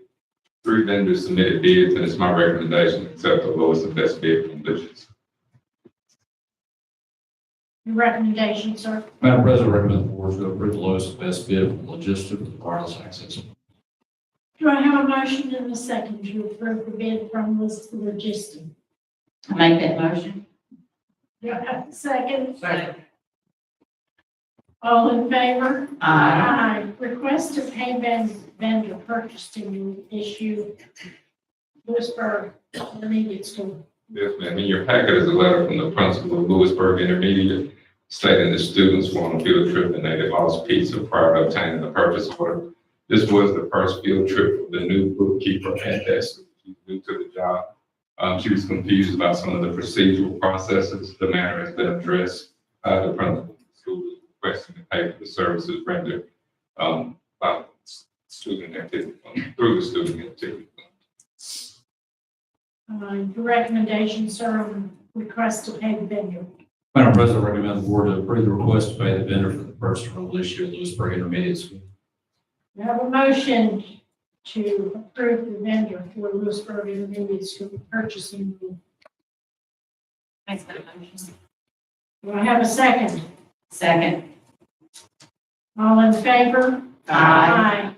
3 vendors submitted bids, and it's my recommendation to accept the lowest and best bid from Logista. Your recommendation, sir. Madam President, I recommend the board to approve the lowest and best bid from Logistics with wireless access. Do I have a motion and a second to approve the bid from Logista? I make that motion. Do I have a second? Second. All in favor? Aye. Request to pay vendor purchasing issue, Lewisburg Intermediate School. Yes, ma'am. In your packet is a letter from the principal of Lewisburg Intermediate stating the students were on a field trip and they had lost pizza prior to obtaining the purchase order. This was the first field trip for the new bookkeeper at that school. She's new to the job. She was confused about some of the procedural processes. The matter has been addressed by the principal. The school is requesting to pay for the services rendered by student activity through the student activity. Your recommendation, sir, on request to pay the vendor. Madam President, I recommend the board to approve the request to pay the vendor for the purchase rule issue at Lewisburg Intermediate School. We have a motion to approve the vendor for Lewisburg Intermediate School purchasing rule. Makes that motion. Do I have a second? Second. All in favor? Aye.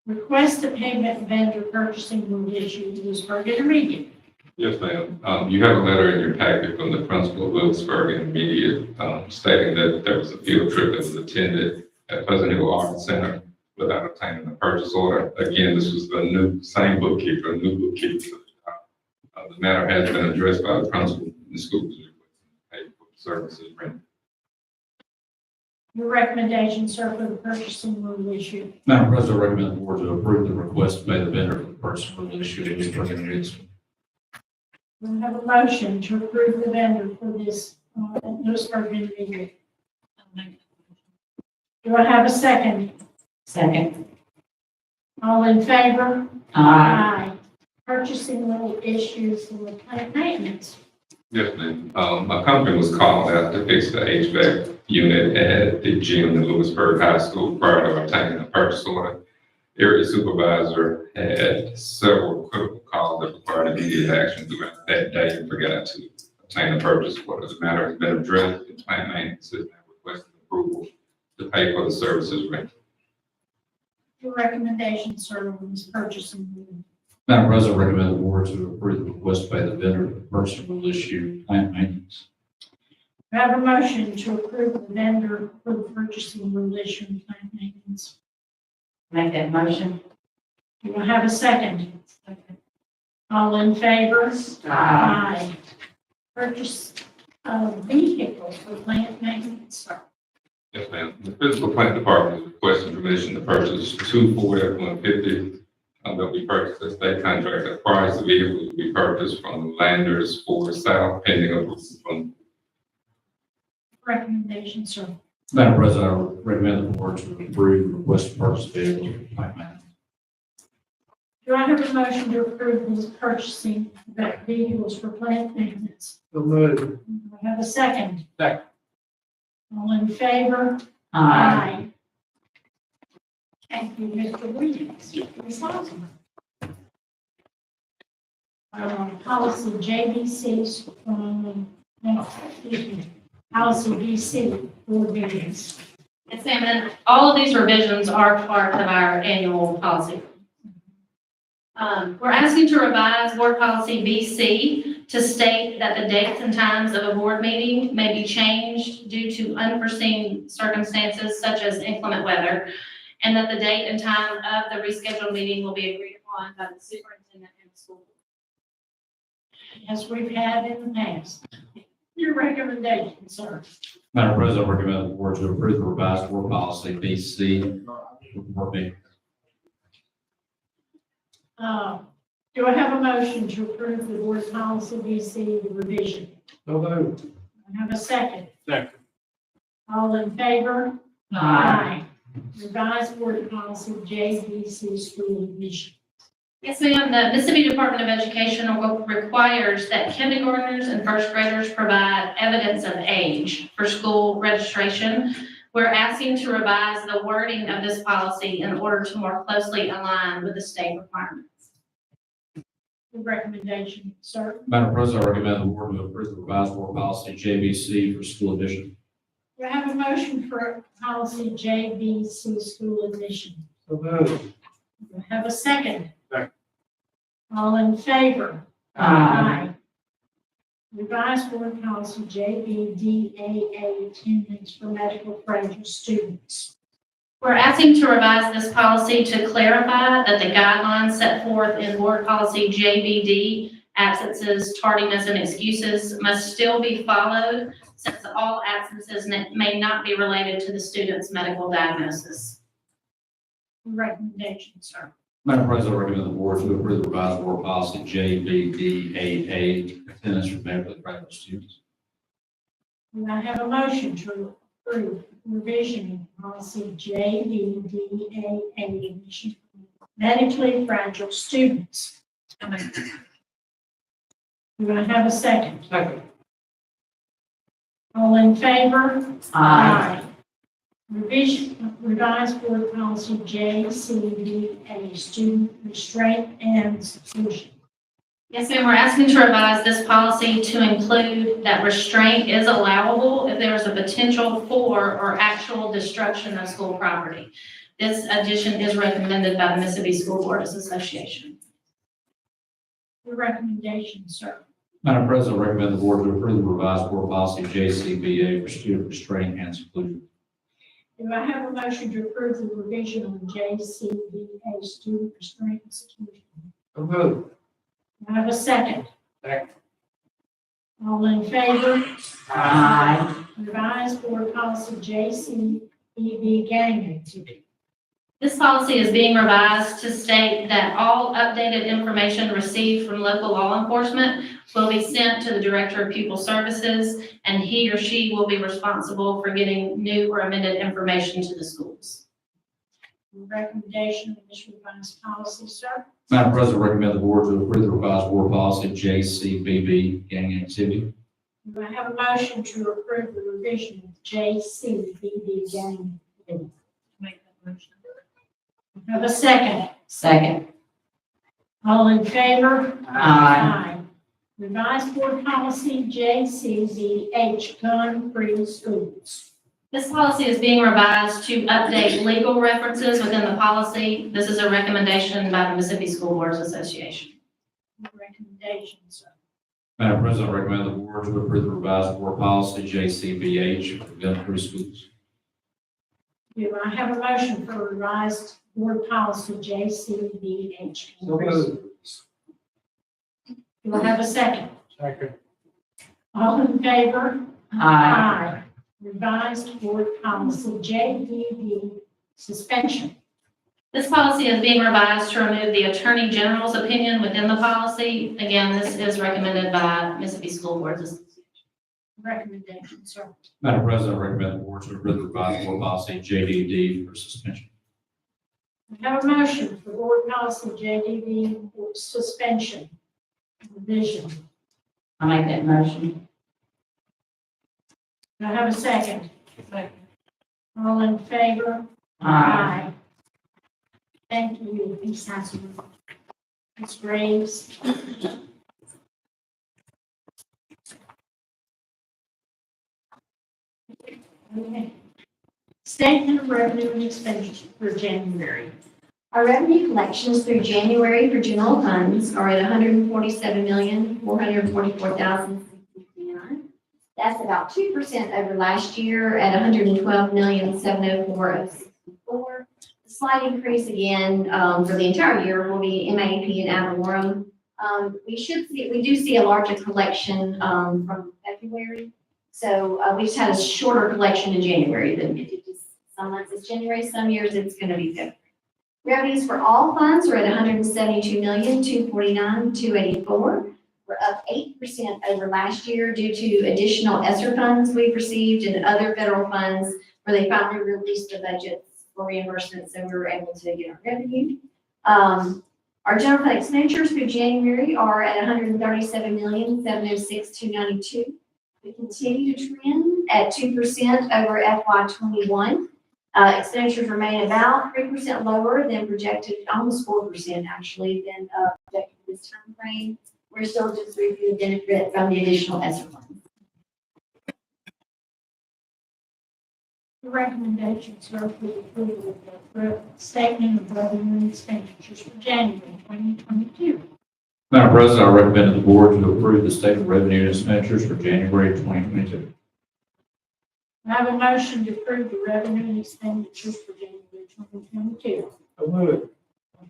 Request to payment vendor purchasing rule issue, Lewisburg Intermediate. Yes, ma'am. You have a letter in your packet from the principal of Lewisburg Intermediate stating that there was a field trip that was attended at Pleasant Hill Art Center without obtaining the purchase order. Again, this was the same bookkeeper. The matter has been addressed by the principal in the school district. Pay for the services rendered. Your recommendation, sir, for the purchasing rule issue. Madam President, I recommend the board to approve the request to pay the vendor for the purchase rule issue at Lewisburg Intermediate School. We have a motion to approve the vendor for this Lewisburg Intermediate. Do I have a second? Second. All in favor? Aye. Purchasing rule issue for the plant maintenance. Yes, ma'am. A company was called out to fix the HVAC unit at the gym in Lewisburg High School prior to obtaining a purchase order. Area supervisor had several critical calls that required immediate action throughout that day and forgot to obtain a purchase order. The matter has been addressed. The plant maintenance has now requested approval to pay for the services rendered. Your recommendation, sir, on this purchasing rule. Madam President, I recommend the board to approve the request to pay the vendor for the purchase rule issue plant maintenance. We have a motion to approve the vendor for the purchasing rule issue and plant maintenance. Make that motion. Do I have a second? All in favor? Aye. Purchase of vehicles for plant maintenance. Yes, ma'am. The physical plant department is requesting permission to purchase 2 Ford F-150 that we purchased as state contract. The price of vehicles will be purchased from Landers Ford South pending approval from. Recommendation, sir. Madam President, I recommend the board to approve the request to purchase vehicles for plant maintenance. Do I have a motion to approve this purchasing of vehicles for plant maintenance? So moved. Do I have a second? Second. All in favor? Aye. Thank you, Mr. Williams. Ms. Osborne. Policy JBC, policy BC, board meetings. Yes, ma'am, and all of these revisions are part of our annual policy. We're asking to revise board policy BC to state that the dates and times of a board meeting may be changed due to unforeseen circumstances such as inclement weather, and that the date and time of the rescheduled meeting will be agreed upon by the superintendent and the school board. As we've had in the past. Your recommendation, sir. Madam President, I recommend the board to approve the revised board policy BC. Board meeting. Do I have a motion to approve the board policy BC revision? So moved. I have a second. Second. All in favor? Aye. Revised board policy JVC school admission. Yes, ma'am. The Mississippi Department of Education requires that kindergartners and first graders provide evidence of age for school registration. We're asking to revise the wording of this policy in order to more closely align with the state requirements. The recommendation, sir. Madam President, I recommend the board to approve the revised board policy JBC for school admission. Do I have a motion for policy JVC school admission? So moved. Do I have a second? Second. All in favor? Aye. Revised board policy JBDAA attendance for medical graduate students. We're asking to revise this policy to clarify that the guidelines set forth in board policy JBD, absences, tardiness, and excuses, must still be followed since all absences may not be related to the student's medical diagnosis. Recommendation, sir. Madam President, I recommend the board to approve the revised board policy JBDAA, attendance for medically graduate students. Do I have a motion to approve revision of policy JBDAA admission for medically fragile students? Do I have a second? Second. All in favor? Aye. Revised board policy JCBA, student restraint and seclusion. Yes, ma'am. We're asking to revise this policy to include that restraint is allowable if there is a potential for or actual destruction of school property. This addition is recommended by the Mississippi School Boards Association. The recommendation, sir. Madam President, I recommend the board to approve the revised board policy JCBA for student restraint and seclusion. Do I have a motion to approve the revision on JCBA student restraint and seclusion? So moved. Do I have a second? Second. All in favor? Aye. Revised board policy JCBB gang activity. This policy is being revised to state that all updated information received from local law enforcement will be sent to the Director of Pupil Services, and he or she will be responsible for getting new or amended information to the schools. Recommendation of this revised policy, sir. Madam President, I recommend the board to approve the revised board policy JCBB, gang activity. Do I have a motion to approve the revision of JCBB gang activity? Make that motion. Have a second. Second. All in favor? Aye. Revised board policy JCBH, gun-free schools. This policy is being revised to update legal references within the policy. This is a recommendation by the Mississippi School Boards Association. Recommendation, sir. Madam President, I recommend the board to approve the revised board policy JCBH for gun-free schools. Do I have a motion for revised board policy JCBH? So moved. Do I have a second? Second. All in favor? Aye. Revised board policy JDB, suspension. This policy is being revised to remove the Attorney General's opinion within the policy. Again, this is recommended by Mississippi School Boards Association. Recommendation, sir. Madam President, I recommend the board to approve the revised board policy JDD for suspension. I have a motion for board policy JDB suspension revision. I'll make that motion. Do I have a second? Second. All in favor? Aye. Thank you, Ms. Hasselman. Ms. Graves. Okay. Statement of revenue and expenditure for January. Our revenue collections through January for general funds are at $147,444,069. That's about 2% over last year at $112,704,064. The slight increase again for the entire year will be MAP and ad valorem. We do see a larger collection from February. So we just had a shorter collection in January than we did. Some months it's January, some years it's going to be February. Revenues for all funds are at $172,249,284. We're up 8% over last year due to additional ESSER funds we've received and other federal funds where they finally released the budgets for reimbursement, so we were able to get our revenue. Our general fund expenditures through January are at $137,706,292. We continue to trend at 2% over FY21. Expenditures remain about 3% lower than projected, almost 4% actually, than projected this time frame. We're still just reaping the benefit from the additional ESSER funds. The recommendations are for the approval of the statement of revenue and expenditures for January 2022. Madam President, I recommend to the board to approve the statement of revenue and expenditures for January 2022. I have a motion to approve the revenue and expenditures for January 2022. So moved.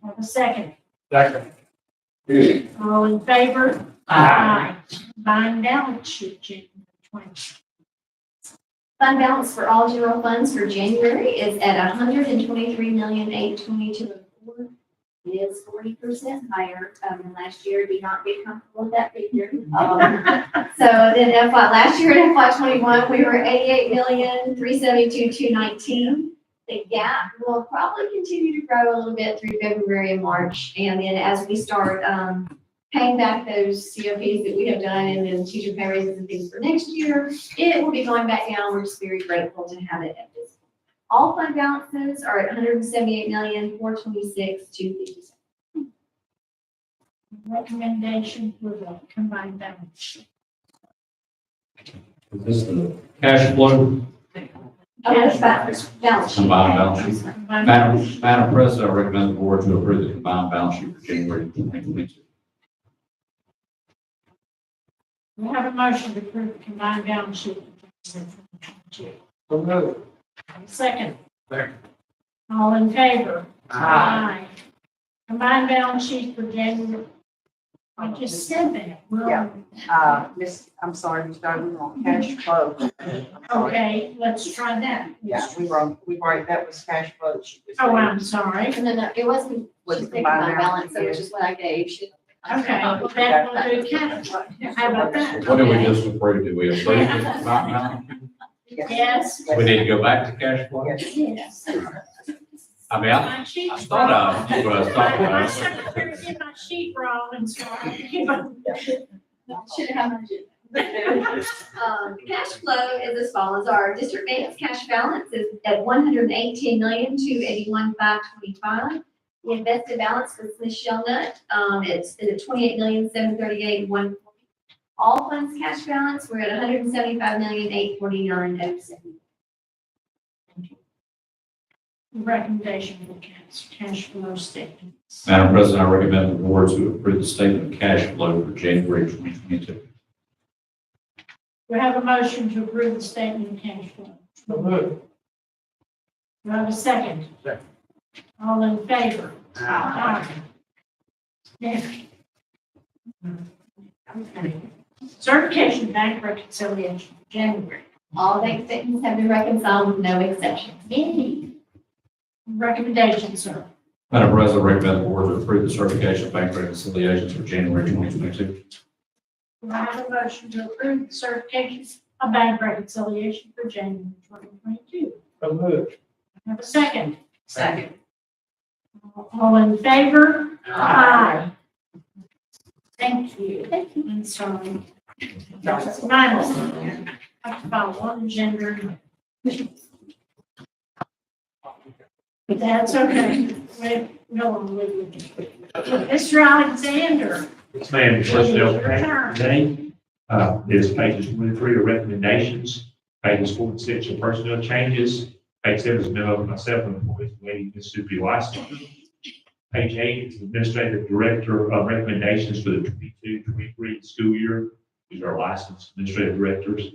I have a second. Second. All in favor? Aye. Combined balance sheet, January 20. Fund balance for all general funds for January is at $123,822,400. It is 40% higher than last year. Do not get comfortable with that figure. So then last year in FY21, we were $88,372,219. The gap will probably continue to grow a little bit through February and March. And then as we start paying back those COPs that we have done and then teacher pay raises and things for next year, it will be going back down. We're just very grateful to have it at this point. All fund balances are at $178,426,257. Recommendation for the combined balance sheet. Is this the cash flow? Cash balance sheet. Combined balance sheet. Combined balance sheet. Madam President, I recommend the board to approve the combined balance sheet for January 2022. We have a motion to approve the combined balance sheet for January 2022. So moved. Second. Second. All in favor? Aye. Combined balance sheet for January. I just said that. We're on- I'm sorry, we started on cash flow. Okay, let's try that. Yeah, we've already, that was cash flow. Oh, I'm sorry. No, it wasn't, Was she's it thinking combined about balance, so balance? it's just what I gave. Okay, well, then we'll do cash flow. How about that? What did we just approve? Did we approve the combined balance sheet? Yes. We need to go back to cash flow? Yes. I mean, I thought I was talking I about. started to get my sheet wrong and so I. Should have had my cash flow is as follows. Our district maintenance cash balance is at $118,281,525. The invested balance for Smith Shellnut, it's at $28,738,140. All funds cash balance, we're at $175,849,070. Recommendation for cash flow statements. Madam President, I recommend the board to approve the statement of cash flow for January 2022. We have a motion to approve the statement of cash flow. So moved. Do I have a second? Second. All in favor? Aye. Yeah. Okay. Certification bank reconciliation, January. All bank statements have been reconciled with no exceptions. Any recommendations, sir? Madam President, I recommend the board to approve the certification of bank reconciliations for January 2022. Do I have a motion to approve the certifications of bank reconciliation for January 2022? So moved. I have a second. Second. All in favor? Aye. Thank you. I'm sorry. That's minus. I have to file one gender. But that's okay. No one will. Mr. Alexander. Yes, ma'am. The personnel Your package turn. today is pages 1 and 3 are recommendations. Pages 4 and 6 are personnel changes. Page 7 is memo of myself and employees waiting Mississippi license. Page 8 is administrative director recommendations for the 22-23 school year. These are licensed administrative directors.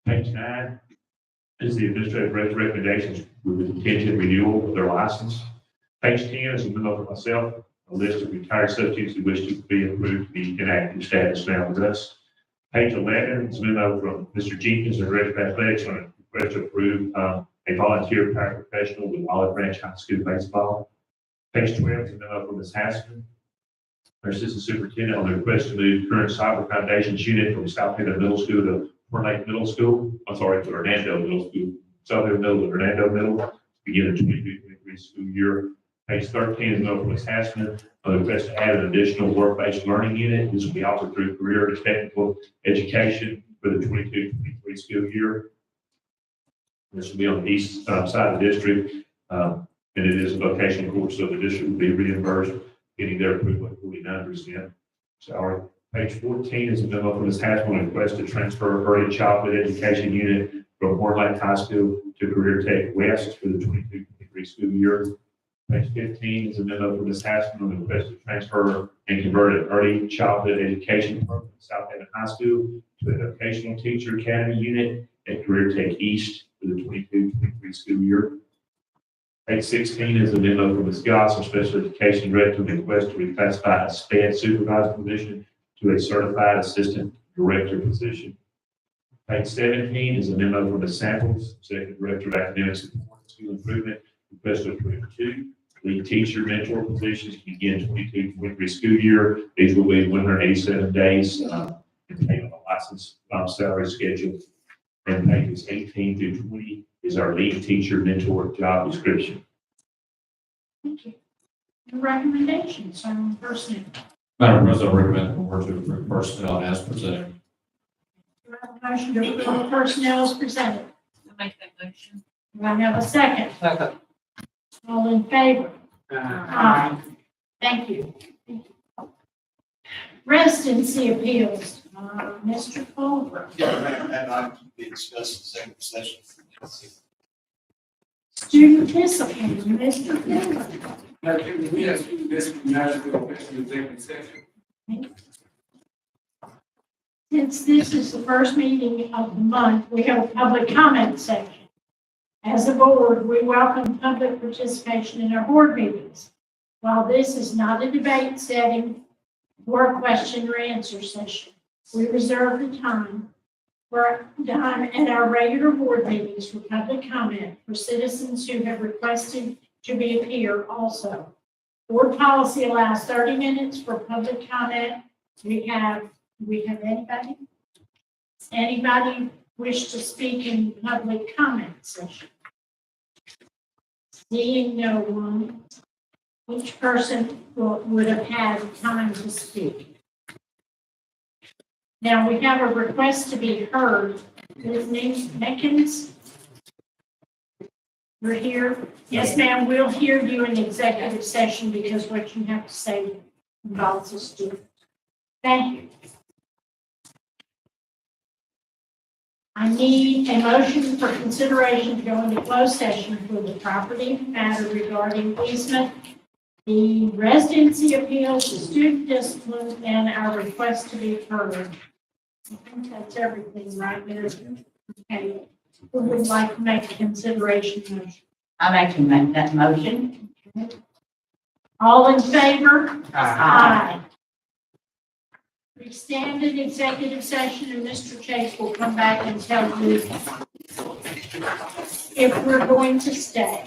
Page 9 is the administrative director recommendations with the contingent renewal of their license. Page 10 is a memo for myself, a list of retired substitutes who wish to be approved to be inactive status now with us. Page 11 is a memo from Mr. Jenkins, the director of athletics, on a request to approve a volunteer paraprofessional with Olive Branch High School baseball. Page 12 is a memo from Ms. Haskell. Our Assistant Superintendent on the request to move current cyber foundations unit from South Haven Middle School to Fort Lake Middle School, to Hernando Middle School, South Haven Middle to Hernando Middle, begin the 22-23 school year. Page 13 is Middle Miss Hassman on the request to add an additional work-based learning unit. This will be offered through career and technical education for the 22-23 school year. This will be on the east side of the district, and it is a vocational course, so the district will be reimbursed, getting their approval at 49% salary. Page 14 is a memo from Ms. Hassman on request to transfer early childhood education unit from Horn Lake High School to Career Tech West for the 22-23 school year. Page 15 is a memo from Ms. Hassman on the request to transfer and convert an early childhood education program at South Haven High School to a vocational teacher academy unit at Career Tech East for the 22-23 school year. Page 16 is a memo from Ms. Goss, our special education director, on the request to reclassify a SPED supervisor position to a certified assistant director position. Page 17 is a memo from Ms. Samples, executive director of academics and school improvement, request to approve 2 lead teacher mentor positions to begin 22-23 school year. These will be 187 days and payment on license salary schedule. And pages 18 through 20 is our lead teacher mentor job description. Thank you. The recommendations on personnel. Madam President, I recommend the board to approve personnel as presented. Do I have a motion to approve personnel as presented? I make that motion. Do I have a second? Second. All in favor? Aye. Thank you. Residency appeals, Mr. Culver. And I be discussed in executive session. Student discipline, Mr. Miller. We have student discipline matters for the executive session. Since this is the first meeting of the month, we have a public comment section. As a board, we welcome public participation in our board meetings. While this is not a debate setting or a question or answer session, we reserve the time at our regular board meetings for public comment for citizens who have requested to be here also. Board policy allows 30 minutes for public comment. We have anybody? Anybody wish to speak in public comment session? Seeing no one, each person would have had time to speak. Now, we have a request to be heard. Ms. Mickens? You're here? Yes, ma'am, we'll hear you in executive session because what you have to say involves a student. Thank you. I need a motion for consideration to go into closed session for the property matter regarding easement, the residency appeals, the student discipline, and our request to be heard. I think that's everything right there. Okay. Who would like to make a consideration motion? I'm actually making that motion. All in favor? Aye. We stand in executive session and Mr. Chase will come back and tell you if we're going to stay.